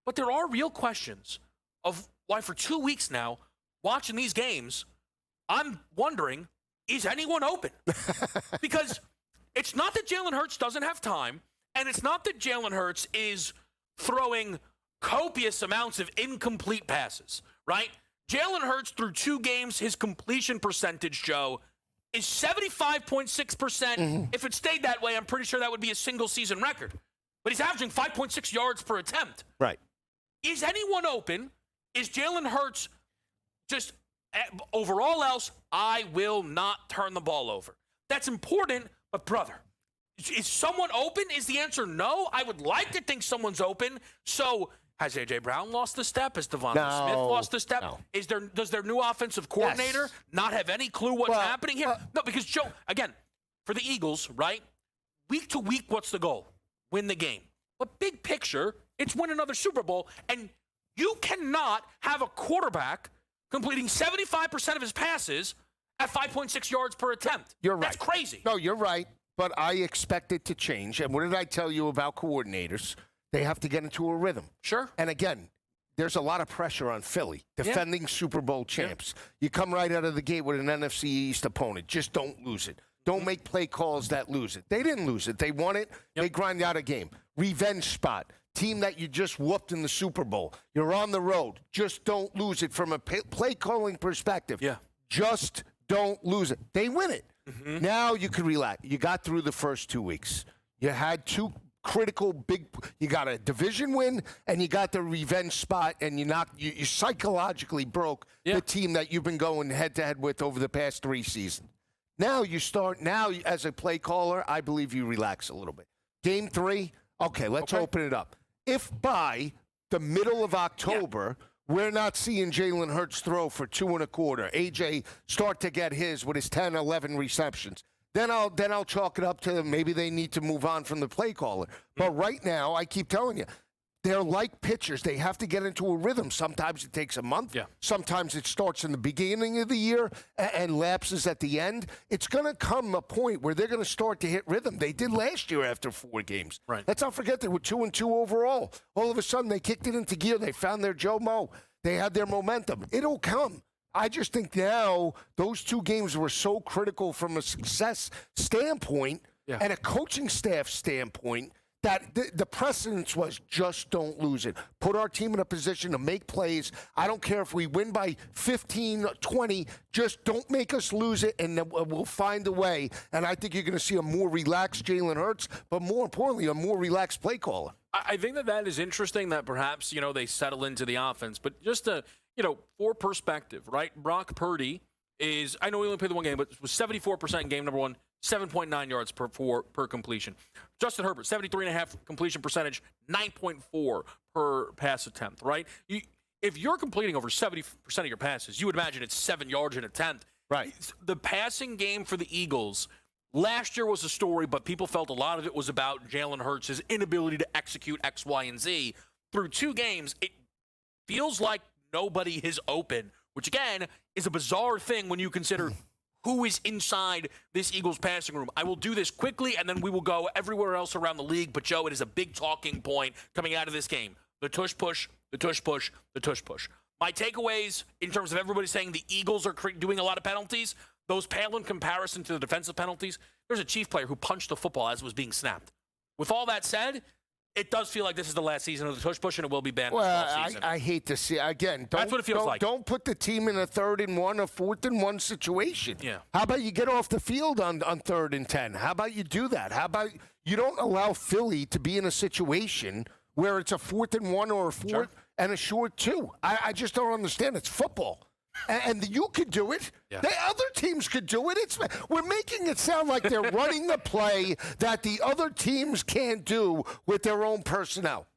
Speaker 1: But there are real questions of why for 2 weeks now, watching these games, I'm wondering, is anyone open? Because it's not that Jalen Hurts doesn't have time, and it's not that Jalen Hurts is throwing copious amounts of incomplete passes, right? Jalen Hurts through 2 games, his completion percentage, Joe, is 75.6%. If it stayed that way, I'm pretty sure that would be a single-season record. but he's averaging 5.6 yards per attempt.
Speaker 2: Right.
Speaker 1: Is anyone open? Is Jalen Hurts just overall else, I will not turn the ball over? That's important, but brother, is someone open? Is the answer no? I would like to think someone's open. So has A.J. Brown lost a step? Has Devonta Smith lost a step?
Speaker 2: No.
Speaker 1: Does their new offensive coordinator not have any clue what's happening here? No, because Joe, again, for the Eagles, right? Week to week, what's the goal? Win the game. But big picture, it's win another Super Bowl. And you cannot have a quarterback completing 75% of his passes at 5.6 yards per attempt.
Speaker 2: You're right.
Speaker 1: That's crazy.
Speaker 2: No, you're right. But I expect it to change. And what did I tell you about coordinators? They have to get into a rhythm.
Speaker 1: Sure.
Speaker 2: And again, there's a lot of pressure on Philly, defending Super Bowl champs. You come right out of the gate with an NFC East opponent. Just don't lose it. Don't make play calls that lose it. They didn't lose it. They won it. They grind out a game. Revenge spot. Team that you just whooped in the Super Bowl. You're on the road. Just don't lose it from a play calling perspective.
Speaker 1: Yeah.
Speaker 2: Just don't lose it. They win it. Now you can relax. You got through the first 2 weeks. You had two critical big. You got a division win and you got the revenge spot, and you psychologically broke the team that you've been going head to head with over the past 3 seasons. Now you start. Now as a play caller, I believe you relax a little bit. Game 3. Okay, let's open it up. If by the middle of October, we're not seeing Jalen Hurts throw for 2.25, AJ start to get his with his 10, 11 receptions, then I'll chalk it up to maybe they need to move on from the play caller. But right now, I keep telling you, they're like pitchers. They have to get into a rhythm. Sometimes it takes a month. Yeah. Sometimes it starts in the beginning of the year and lapses at the end. It's going to come a point where they're going to start to hit rhythm. They did last year after 4 games.
Speaker 1: Right.
Speaker 2: Let's not forget they were 2-2 overall. All of a sudden, they kicked it into gear. They found their Joe Mo. They had their momentum. It'll come. I just think now those 2 games were so critical from a success standpoint and a coaching staff standpoint that the precedence was just don't lose it. Put our team in a position to make plays. I don't care if we win by 15, 20. Just don't make us lose it, and then we'll find a way. And I think you're going to see a more relaxed Jalen Hurts, but more importantly, a more relaxed play caller.
Speaker 1: I think that is interesting that perhaps, they settle into the offense. But just to, for perspective, right? Brock Purdy is, I know we only played the 1 game, but was 74% in game number 1, 7.9 yards per completion. Justin Herbert, 73.5 completion percentage, 9.4 per pass attempt, right? If you're completing over 70% of your passes, you would imagine it's 7 yards an attempt.
Speaker 2: Right.
Speaker 1: The passing game for the Eagles last year was a story, but people felt a lot of it was about Jalen Hurts' inability to execute X, Y, and Z. Through 2 games, it feels like nobody is open, which, again, is a bizarre thing when you consider who is inside this Eagles passing room. I will do this quickly, and then we will go everywhere else around the league. But, Joe, it is a big talking point coming out of this game. The tush push, the tush push, the tush push. My takeaways in terms of everybody saying the Eagles are doing a lot of penalties, those pale in comparison to the defensive penalties. There's a Chief player who punched the football as it was being snapped. With all that said, it does feel like this is the last season of the tush push, and it will be banned this season.
Speaker 2: I hate to see again.
Speaker 1: That's what it feels like.
Speaker 2: Don't put the team in a 3rd and 1 or 4th and 1 situation.
Speaker 1: Yeah.
Speaker 2: How about you get off the field on 3rd and 10? How about you do that? How about you don't allow Philly to be in a situation where it's a 4th and 1 or a 4th and a short 2? I just don't understand. It's football. And you could do it. Yeah. The other teams could do it. We're making it sound like they're running the play that the other teams can't do with their own personnel.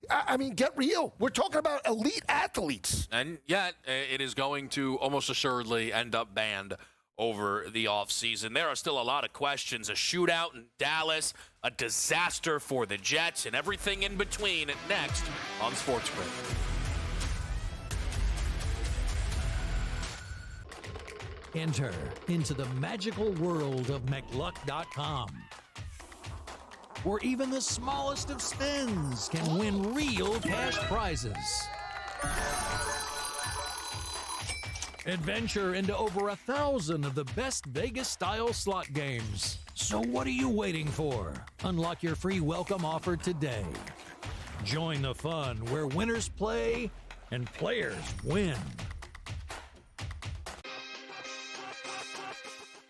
Speaker 2: I mean, get real. We're talking about elite athletes.
Speaker 1: And yet, it is going to almost assuredly end up banned over the offseason. There are still a lot of questions. A shootout in Dallas, a disaster for the Jets, and everything in between. Next on SportsGrid.
Speaker 3: Enter into the magical world of McLuck.com, where even the smallest of spins can win real cash prizes. Adventure into over 1,000 of the best Vegas-style slot games. So what are you waiting for? Unlock your free welcome offer today. Join the fun where winners play and players win.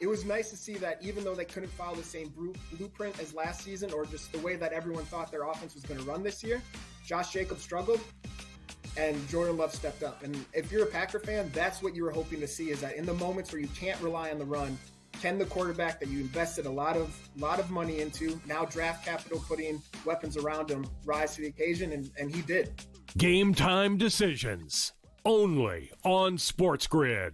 Speaker 4: it was nice to see that even though they couldn't follow the same blueprint as last season or just the way that everyone thought their offense was going to run this year, Josh Jacobs struggled and Jordan Love stepped up. And if you're a Packer fan, that's what you were hoping to see, is that in the moments where you can't rely on the run, can the quarterback that you invested a lot of money into, now draft capital, putting weapons around him, rise to the occasion, and he did.
Speaker 5: Game time decisions only on SportsGrid.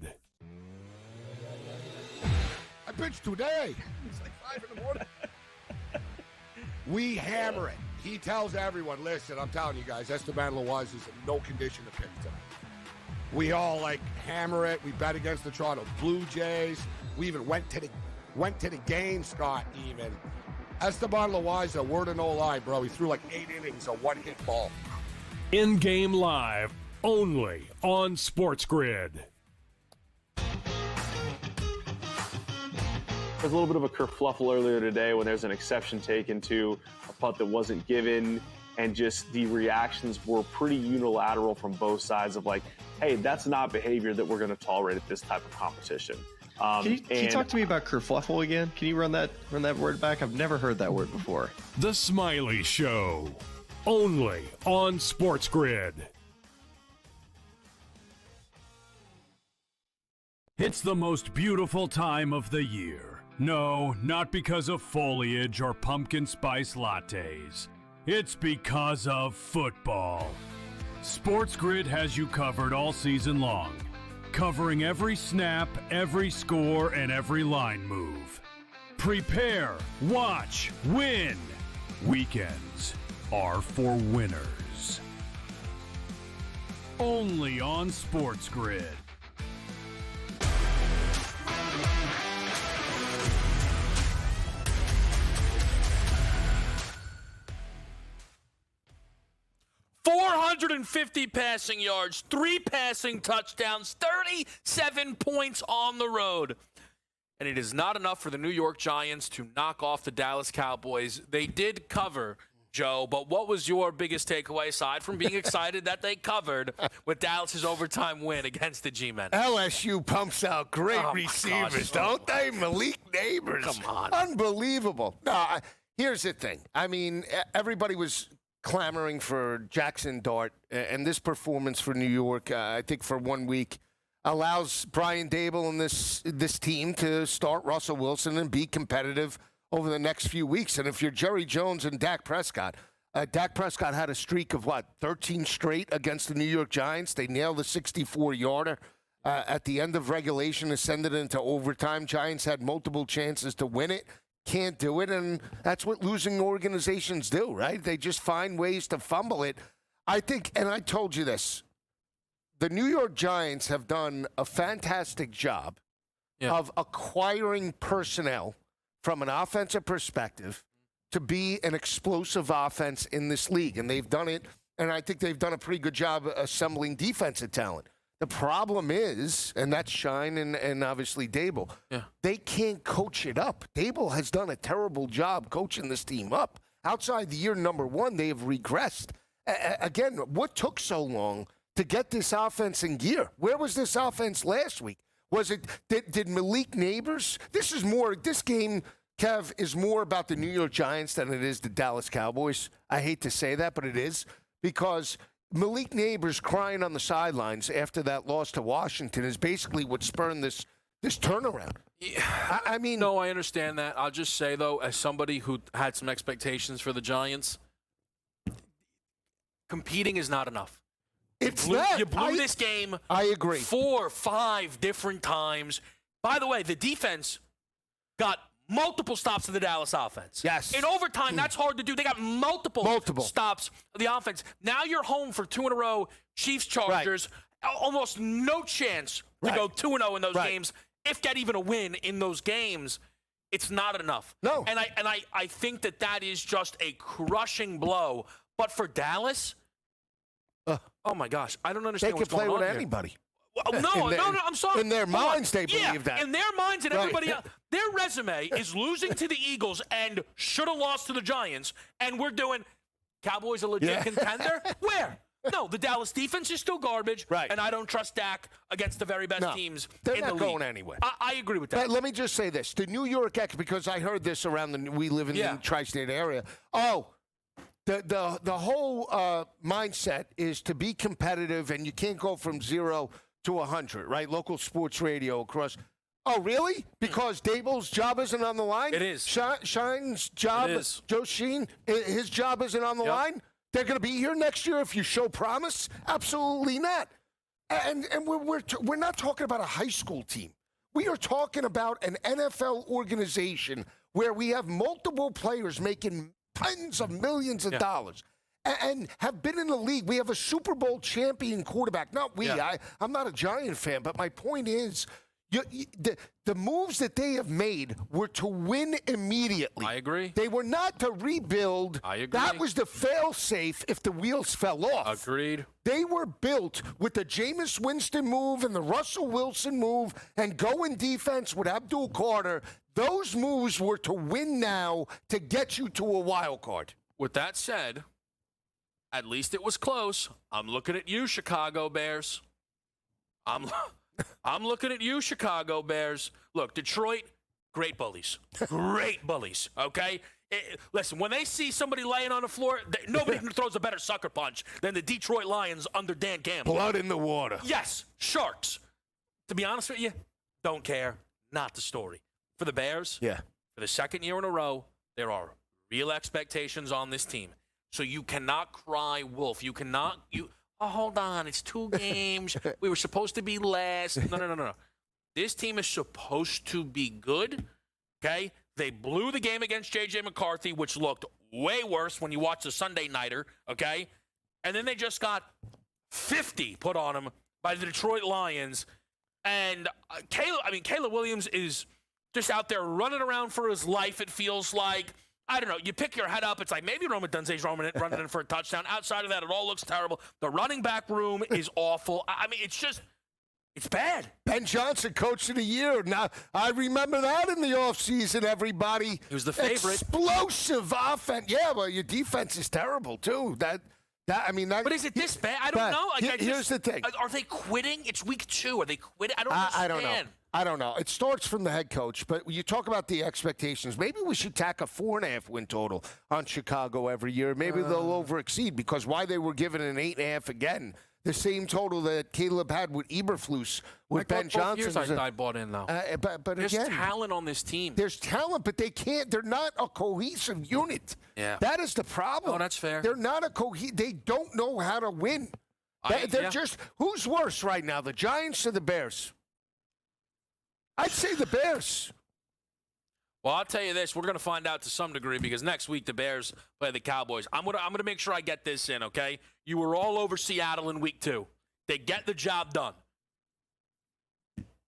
Speaker 6: I pitched today. It's like 5 in the morning. We hammer it. He tells everyone, listen, I'm telling you guys, Esteban Loaiza is in no condition to pitch tonight. We all hammer it. We bet against the Toronto Blue Jays. We even went to the game, Scott, even. Esteban Loaiza, word of no lie, bro. He threw 8 innings, a one-hit ball.
Speaker 5: In-game live only on SportsGrid.
Speaker 7: There's a little bit of a kerfluffle earlier today when there's an exception taken to a putt that wasn't given, and just the reactions were pretty unilateral from both sides of hey, that's not behavior that we're going to tolerate at this type of competition.
Speaker 8: Can you talk to me about kerfluffle again? Can you run that word back? I've never heard that word before.
Speaker 5: The Smiley Show, only on SportsGrid. It's the most beautiful time of the year. No, not because of foliage or pumpkin spice lattes. It's because of football. SportsGrid has you covered all season long, covering every snap, every score, and every line move. Prepare, watch, win. Weekends are for winners. Only on SportsGrid.
Speaker 1: .450 passing yards, 3 passing touchdowns, 37 points on the road. And it is not enough for the New York Giants to knock off the Dallas Cowboys. They did cover, Joe, but what was your biggest takeaway aside from being excited that they covered with Dallas's overtime win against the G-Men?
Speaker 2: LSU pumps out great receivers, don't they? Malik Neighbors.
Speaker 1: Come on.
Speaker 2: Unbelievable. No, here's the thing. I mean, everybody was clamoring for Jackson Dart, and this performance for New York, I think for 1 week, allows Brian Daboll and this team to start Russell Wilson and be competitive over the next few weeks. And if you're Jerry Jones and Dak Prescott had a streak of 13 straight against the New York Giants. They nailed a 64-yarder at the end of regulation, ascended into overtime. Giants had multiple chances to win it. Can't do it, and that's what losing organizations do, right? They just find ways to fumble it. I think, and I told you this, the New York Giants have done a fantastic job of acquiring personnel from an offensive perspective to be an explosive offense in this league, and they've done it, and I think they've done a pretty good job assembling defensive talent. The problem is, and that's Shine and obviously Daboll, they can't coach it up. Daboll has done a terrible job coaching this team up. Outside the year number 1, they have regressed. Again, what took so long to get this offense in gear? Where was this offense last week? Was it, did Malik Neighbors? This game, Kev, is more about the New York Giants than it is the Dallas Cowboys. I hate to say that, but it is, because Malik Neighbors crying on the sidelines after that loss to Washington is basically what spurred this turnaround.
Speaker 1: Yeah.
Speaker 2: I mean,
Speaker 1: no, I understand that. I'll just say, though, as somebody who had some expectations for the Giants, competing is not enough. You blew this game.
Speaker 2: I agree.
Speaker 1: 4 or 5 different times. By the way, the defense got multiple stops to the Dallas offense.
Speaker 2: Yes.
Speaker 1: In overtime, that's hard to do. They got multiple stops of the offense. Now you're home for 2 in a row, Chiefs-Chargers. Right. Almost no chance to go 2-0 in those games, if get even a win in those games. It's not enough.
Speaker 2: No.
Speaker 1: And I think that is just a crushing blow. But for Dallas, oh my gosh, I don't understand what's going on.
Speaker 2: They can play with
Speaker 1: here.
Speaker 2: anybody.
Speaker 1: No, I'm sorry.
Speaker 2: In their minds, they believe that.
Speaker 1: In their minds and everybody else. Their resume is losing to the Eagles and should have lost to the Giants. And we're doing Cowboys a legit contender? Where? No, the Dallas defense is still garbage,
Speaker 2: right?
Speaker 1: And I don't trust Dak against the very best teams
Speaker 2: they're
Speaker 1: in
Speaker 2: not
Speaker 1: the league.
Speaker 2: going anywhere.
Speaker 1: I agree with that.
Speaker 2: But let me just say this: the New York X, because I heard this around we live in the tri-state area. Oh, the whole mindset is to be competitive, and you can't go from 0 to 100, right? Local sports radio across. Oh, really? Because Dable's job isn't on the line?
Speaker 1: It is.
Speaker 2: Shine's job,
Speaker 1: it is.
Speaker 2: Joe Sheen, his job isn't on the line? They're going to be here next year if you show promise? Absolutely not. And we're not talking about a high school team. We are talking about an NFL organization where we have multiple players making tens of millions of dollars. And have been in the league. We have a Super Bowl champion quarterback. Not we. I'm not a Giant fan, but my point is, the moves that they have made were to win immediately.
Speaker 1: I agree.
Speaker 2: They were not to rebuild.
Speaker 1: I agree.
Speaker 2: That was the fail-safe if the wheels fell off.
Speaker 1: Agreed.
Speaker 2: They were built with the Jameis Winston move and the Russell Wilson move and go in defense with Abdul Carter. Those moves were to win now to get you to a wild card.
Speaker 1: With that said, at least it was close. I'm looking at you, Chicago Bears. I'm looking at you, Chicago Bears. Look, Detroit, great bullies. Great bullies, okay? Listen, when they see somebody laying on the floor, nobody throws a better sucker punch than the Detroit Lions under Dan Campbell.
Speaker 2: Blood in the water.
Speaker 1: Yes, Sharks. To be honest with you, don't care. Not the story. For the Bears, for the second year in a row, there are real expectations on this team. So you cannot cry wolf. You cannot... Oh, hold on. It's 2 games. We were supposed to be last. No. This team is supposed to be good, okay? They blew the game against J.J. McCarthy, which looked way worse when you watch the Sunday Nighter, okay? And then they just got 50 put on them by the Detroit Lions. And Caleb Williams is just out there running around for his life, it feels like. I don't know. You pick your head up. It's like maybe Roman Dunze's running in for a touchdown. Outside of that, it all looks terrible. The running back room is awful. I mean, it's bad.
Speaker 2: Ben Johnson, Coach of the Year. Now, I remember that in the offseason, everybody.
Speaker 1: He was the favorite.
Speaker 2: Explosive offense. Yeah, well, your defense is terrible, too. But is it
Speaker 1: this bad? I don't know.
Speaker 2: Here's the thing.
Speaker 1: Are they quitting? It's week 2. Are they quitting? I don't understand.
Speaker 2: I don't know. It starts from the head coach, but you talk about the expectations. Maybe we should tack a 4.5 win total on Chicago every year. Maybe they'll over-exceed because why they were given an 8.5 again, the same total that Caleb had with Eberflus, with Ben Johnson.
Speaker 1: I bought in, though.
Speaker 2: But
Speaker 1: there's
Speaker 2: again,
Speaker 1: talent on this team.
Speaker 2: There's talent, but they're not a cohesive unit.
Speaker 1: Yeah.
Speaker 2: That is the problem.
Speaker 1: Oh, that's fair.
Speaker 2: They're not they don't know how to win. They're just, who's worse right now, the Giants or the Bears? I'd say the Bears.
Speaker 1: Well, I'll tell you this. We're going to find out to some degree because next week the Bears play the Cowboys. I'm gonna make sure I get this in, okay? You were all over Seattle in week 2. They get the job done.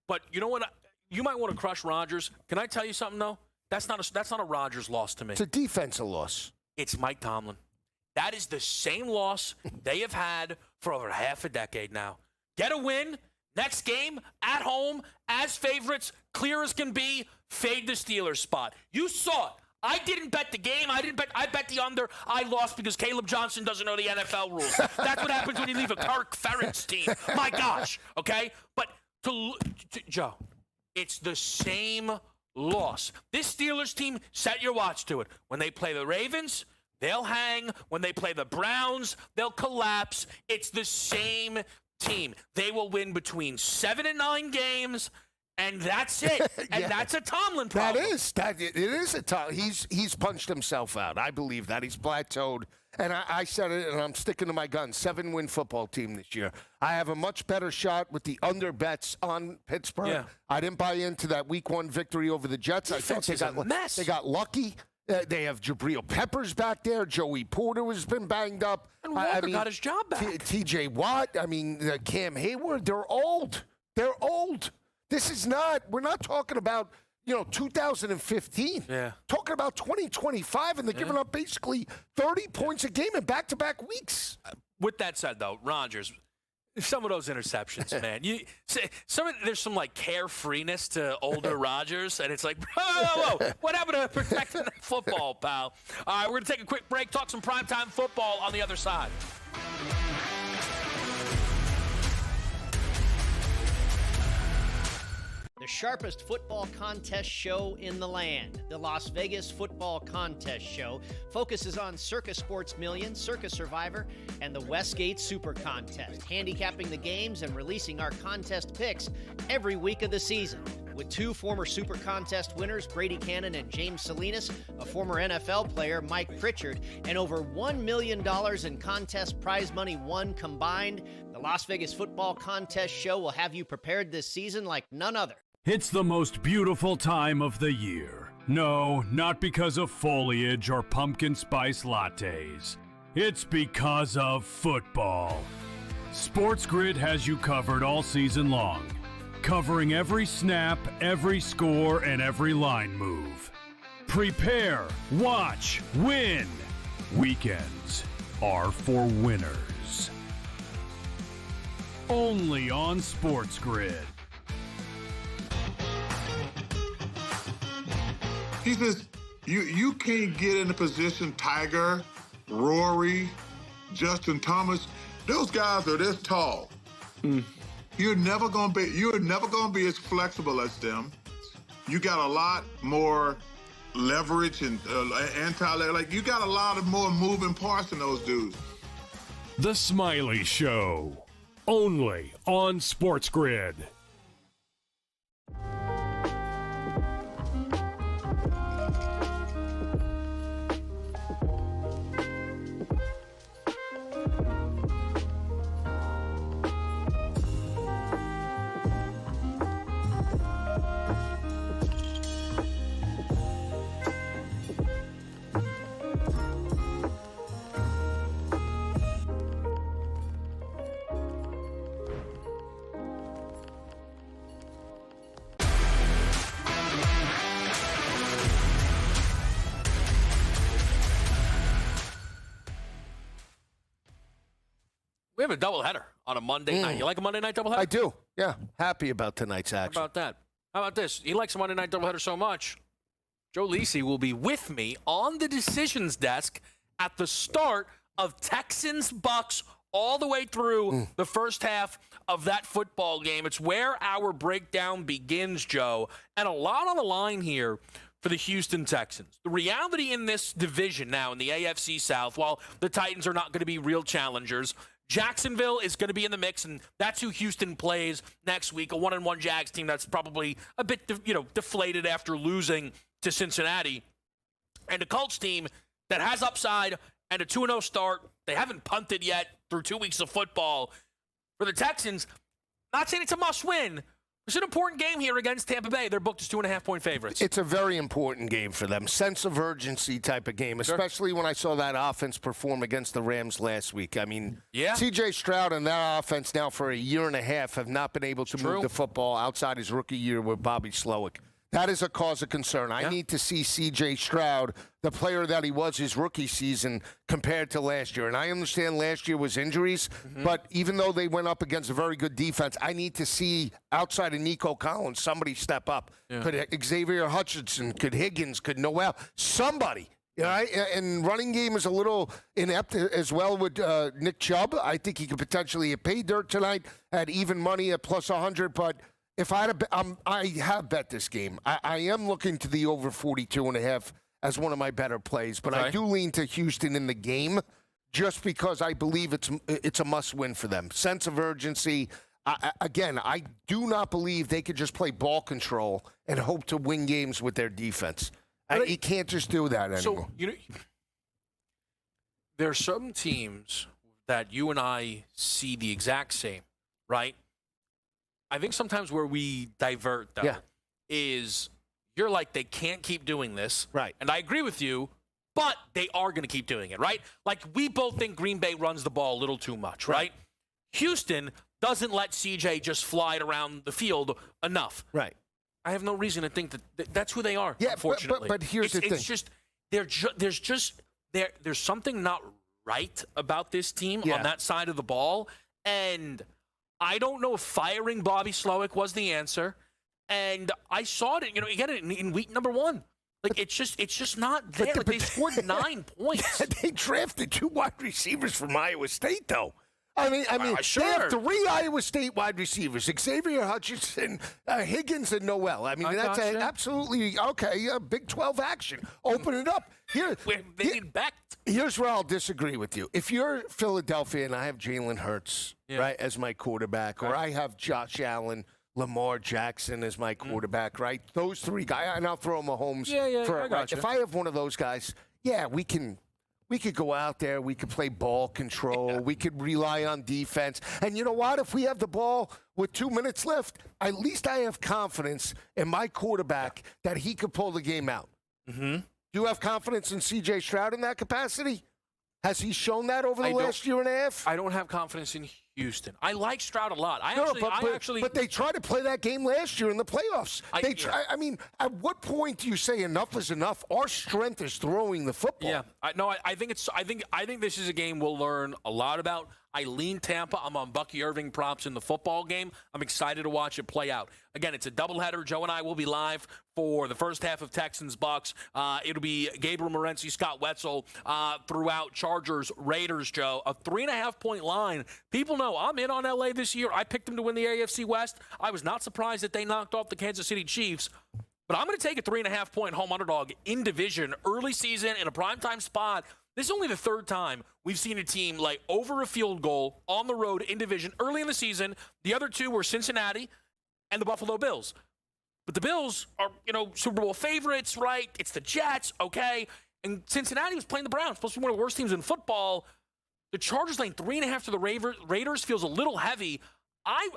Speaker 1: But you know what? You might want to crush Rodgers. Can I tell you something, though? That's not a Rodgers loss to me.
Speaker 2: It's a defensive loss.
Speaker 1: It's Mike Tomlin. That is the same loss they have had for over half a decade now. Get a win. Next game, at home, as favorites, clear as can be, fade the Steelers spot. You saw it. I didn't bet the game. I bet the under. I lost because Caleb Johnson doesn't know the NFL rules. That's what happens when you leave a Kirk Ferentz team. My gosh, okay? But to Joe, it's the same loss. This Steelers team, set your watch to it. When they play the Ravens, they'll hang. When they play the Browns, they'll collapse. It's the same team. They will win between 7 and 9 games, and that's it. And that's a Tomlin problem.
Speaker 2: It is a Tomlin. He's punched himself out. I believe that. He's plateaued. And I said it, and I'm sticking to my guns. 7-win football team this year. I have a much better shot with the under bets on Pittsburgh.
Speaker 1: Yeah.
Speaker 2: I didn't buy into that week 1 victory over the Jets. I thought they got lucky. They have Jabril Peppers back there. Joey Porter has been banged up.
Speaker 1: And Walker got his job back.
Speaker 2: T.J. Watt. Cam Hayward. They're old. They're old. This is not. We're not talking about 2015.
Speaker 1: Yeah.
Speaker 2: Talking about 2025, and they're giving up basically 30 points a game in back-to-back weeks.
Speaker 1: With that said, though, Rodgers. Some of those interceptions, man. There's some like carefreeness to older Rodgers, and it's like, whoa, what happened to protecting the football, pal? All right, we're gonna take a quick break, talk some primetime football on the other side.
Speaker 9: sharpest football contest show in the land. The Las Vegas Football Contest Show focuses on Circus Sports Million, Circus Survivor, and the Westgate Super Contest, handicapping the games and releasing our contest picks every week of the season. With two former Super Contest winners, Brady Cannon and James Salinas, a former NFL player, Mike Pritchard, and over $1 million in contest prize money won combined, the Las Vegas Football Contest Show will have you prepared this season like none other.
Speaker 5: It's the most beautiful time of the year. No, not because of foliage or pumpkin spice lattes. It's because of football. SportsGrid has you covered all season long, covering every snap, every score, and every line move. Prepare, watch, win. Weekends are for winners. Only on SportsGrid.
Speaker 10: He says, you can't get in a position, Tiger, Rory, Justin Thomas, those guys are this tall. You're never gonna be as flexible as them. You got a lot more leverage and like you got a lot of more moving parts than those dudes.
Speaker 5: The Smiley Show, only on SportsGrid.
Speaker 1: We have a doubleheader on a Monday night. You like a Monday night doubleheader?
Speaker 2: I do. Yeah. Happy about tonight's action.
Speaker 1: How about that? How about this? He likes a Monday night doubleheader so much. Joe Lisi will be with me on the decisions desk at the start of Texans Bucks all the way through the first half of that football game. It's where our breakdown begins, Joe, and a lot on the line here for the Houston Texans. The reality in this division now in the AFC South, while the Titans are not going to be real challengers, Jacksonville is going to be in the mix, and that's who Houston plays next week, a 1-1 Jags team that's probably a bit deflated after losing to Cincinnati, and a Colts team that has upside and a 2-0 start. They haven't punted yet through 2 weeks of football. For the Texans, not saying it's a must-win. It's an important game here against Tampa Bay. They're booked as 2.5-point favorites.
Speaker 2: It's a very important game for them. Sense of urgency type of game, especially when I saw that offense perform against the Rams last week. I mean, C.J. Stroud and that offense now for a year and a half have not been able to move the football outside his rookie year with Bobby Slowick. That is a cause of concern. I need to see C.J. Stroud, the player that he was his rookie season, compared to last year. And I understand last year was injuries, but even though they went up against a very good defense, I need to see, outside of Nico Collins, somebody step up. Could Xavier Hutchinson, could Higgins, could Noel, somebody. And running game is a little inept as well with Nick Chubb. I think he could potentially have paid dirt tonight at even money at plus 100, but if I had I have bet this game. I am looking to the over 42.5 as one of my better plays, but I do lean to Houston in the game just because I believe it's a must-win for them. Sense of urgency. I do not believe they could just play ball control and hope to win games with their defense. You can't just do that anymore.
Speaker 1: So, there are some teams that you and I see the exact same, right? I think sometimes where we divert, though, is you're like, they can't keep doing this.
Speaker 2: Right.
Speaker 1: And I agree with you, but they are going to keep doing it, right? Like, we both think Green Bay runs the ball a little too much, right? Houston doesn't let CJ just fly it around the field enough.
Speaker 2: Right.
Speaker 1: I have no reason to think that that's who they are, unfortunately.
Speaker 2: But here's the thing.
Speaker 1: It's just, there's something not right about this team on that side of the ball, and I don't know if firing Bobby Slowick was the answer. And I saw it, again in week number 1. Like, it's just not there. Like, they scored 9 points.
Speaker 2: They drafted 2 wide receivers from Iowa State, though. I mean,
Speaker 1: sure.
Speaker 2: they have 3 Iowa State wide receivers: Xavier Hutchinson, Higgins, and Noel. I mean, that's absolutely okay. Big 12 action. Open it up. Here's where I'll disagree with you. If you're Philadelphia and I have Jalen Hurts right as my quarterback, or I have Josh Allen, Lamar Jackson as my quarterback, right? Those 3 guys, and I'll throw Mahomes. If I have one of those guys, we could go out there. We could play ball control. We could rely on defense. And you know what? If we have the ball with 2 minutes left, at least I have confidence in my quarterback that he could pull the game out. Mm-hmm. Do you have confidence in C.J. Stroud in that capacity? Has he shown that over the last year and a half?
Speaker 1: I don't have confidence in Houston. I like Stroud a lot.
Speaker 2: But they tried to play that game last year in the playoffs. I mean, at what point do you say enough is enough? Our strength is throwing the football.
Speaker 1: Yeah, I think this is a game we'll learn a lot about. I lean Tampa. I'm on Bucky Irving props in the football game. I'm excited to watch it play out. Again, it's a doubleheader. Joe and I will be live for the first half of Texans-Bucks. It'll be Gabriel Morency, Scott Wetzel throughout Chargers-Raiders, Joe. A 3.5-point line. People know I'm in on L.A. this year. I picked them to win the AFC West. I was not surprised that they knocked off the Kansas City Chiefs. But I'm going to take a 3.5-point home underdog in division, early season, in a primetime spot. This is only the 3rd time we've seen a team like over a field goal on the road in division early in the season. The other 2 were Cincinnati and the Buffalo Bills. But the Bills are, Super Bowl favorites, right? It's the Jets, okay? And Cincinnati was playing the Browns, supposed to be one of the worst teams in football. The Chargers laying 3.5 to the Raiders feels a little heavy.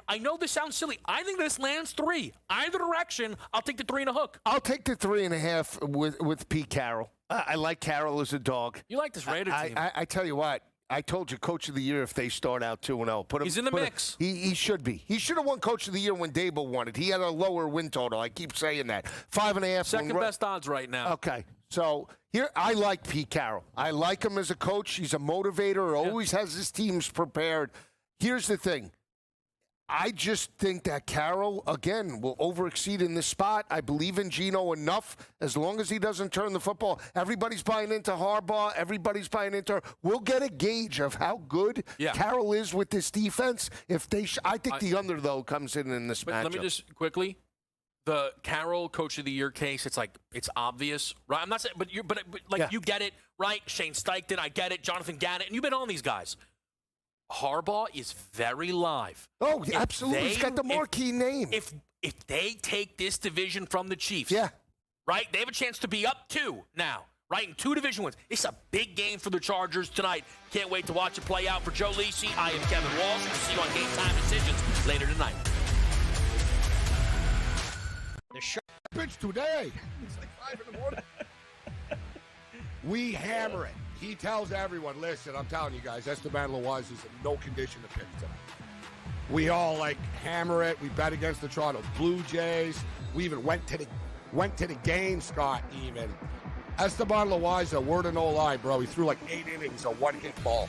Speaker 1: I know this sounds silly. I think this lands 3. Either direction, I'll take the 3 and a hook.
Speaker 2: I'll take the 3.5 with Pete Carroll. I like Carroll as a dog.
Speaker 1: You like this Raider team.
Speaker 2: I tell you what. I told you, Coach of the Year if they start out 2-0.
Speaker 1: He's in the mix.
Speaker 2: He should be. He should have won Coach of the Year when Dable won it. He had a lower win total. I keep saying that. 5.5.
Speaker 1: Second best odds right now.
Speaker 2: Okay. So here, I like Pete Carroll. I like him as a coach. He's a motivator. Always has his teams prepared. Here's the thing. I just think that Carroll, again, will overexceed in this spot. I believe in Geno enough as long as he doesn't turn the football. Everybody's buying into Harbaugh. Everybody's buying into – we'll get a gauge of how good Carroll is with this defense. I think the under, though, comes in this matchup.
Speaker 1: Let me just quickly – the Carroll Coach of the Year case, it's obvious, right? I'm not saying – but you get it, right? Shane Steichen, I get it. Jonathan Gannon, and you've been on these guys. Harbaugh is very live.
Speaker 2: Oh, absolutely. He's got the marquee name.
Speaker 1: If they take this division from the Chiefs, right, they have a chance to be up 2 now, right, in 2 division wins. It's a big game for the Chargers tonight. Can't wait to watch it play out. For Joe Lisi, I am Kevin Walsh. We'll see you on Game Time Decisions later tonight.
Speaker 6: The pitch today. It's like 5 in the morning. We hammer it. He tells everyone, listen, I'm telling you guys, Esteban Loaiza is in no condition to pitch tonight. We all hammer it. We bet against the Toronto Blue Jays. We even went to the game, Scott, even. Esteban Loaiza, word of no lie, bro. He threw 8 innings, a one-hit ball.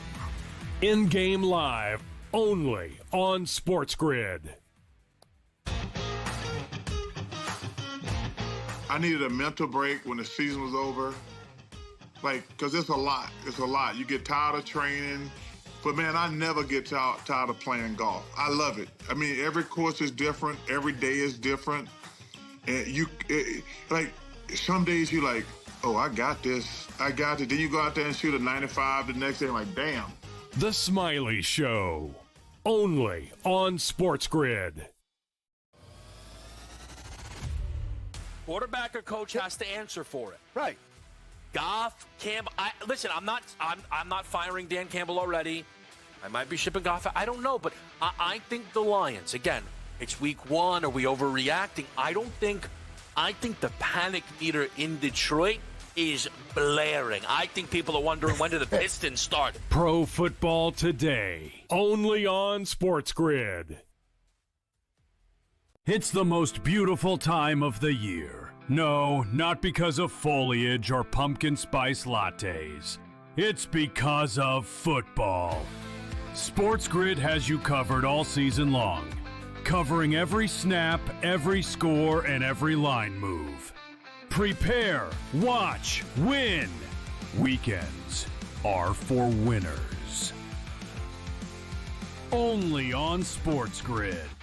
Speaker 5: In-game live, only on SportsGrid.
Speaker 10: I needed a mental break when the season was over. Because it's a lot. It's a lot. You get tired of training. But, man, I never get tired of playing golf. I love it. I mean, every course is different. Every day is different. And some days you're like, oh, I got this. I got it. Then you go out there and shoot a 95 the next day. I'm damn.
Speaker 5: The Smiley Show. Only on SportsGrid.
Speaker 1: Quarterback or coach has to answer for it.
Speaker 2: Right.
Speaker 1: Goff, Campbell. Listen, I'm not firing Dan Campbell already. I might be shipping Goff. I don't know, but I think the Lions. Again, it's week 1. Are we overreacting? I think the panic meter in Detroit is blaring. I think people are wondering when do the Pistons start.
Speaker 5: Pro Football Today, only on SportsGrid. It's the most beautiful time of the year. No, not because of foliage or pumpkin spice lattes. It's because of football. SportsGrid has you covered all season long, covering every snap, every score, and every line move. Prepare, watch, win. Weekends are for winners. Only on SportsGrid.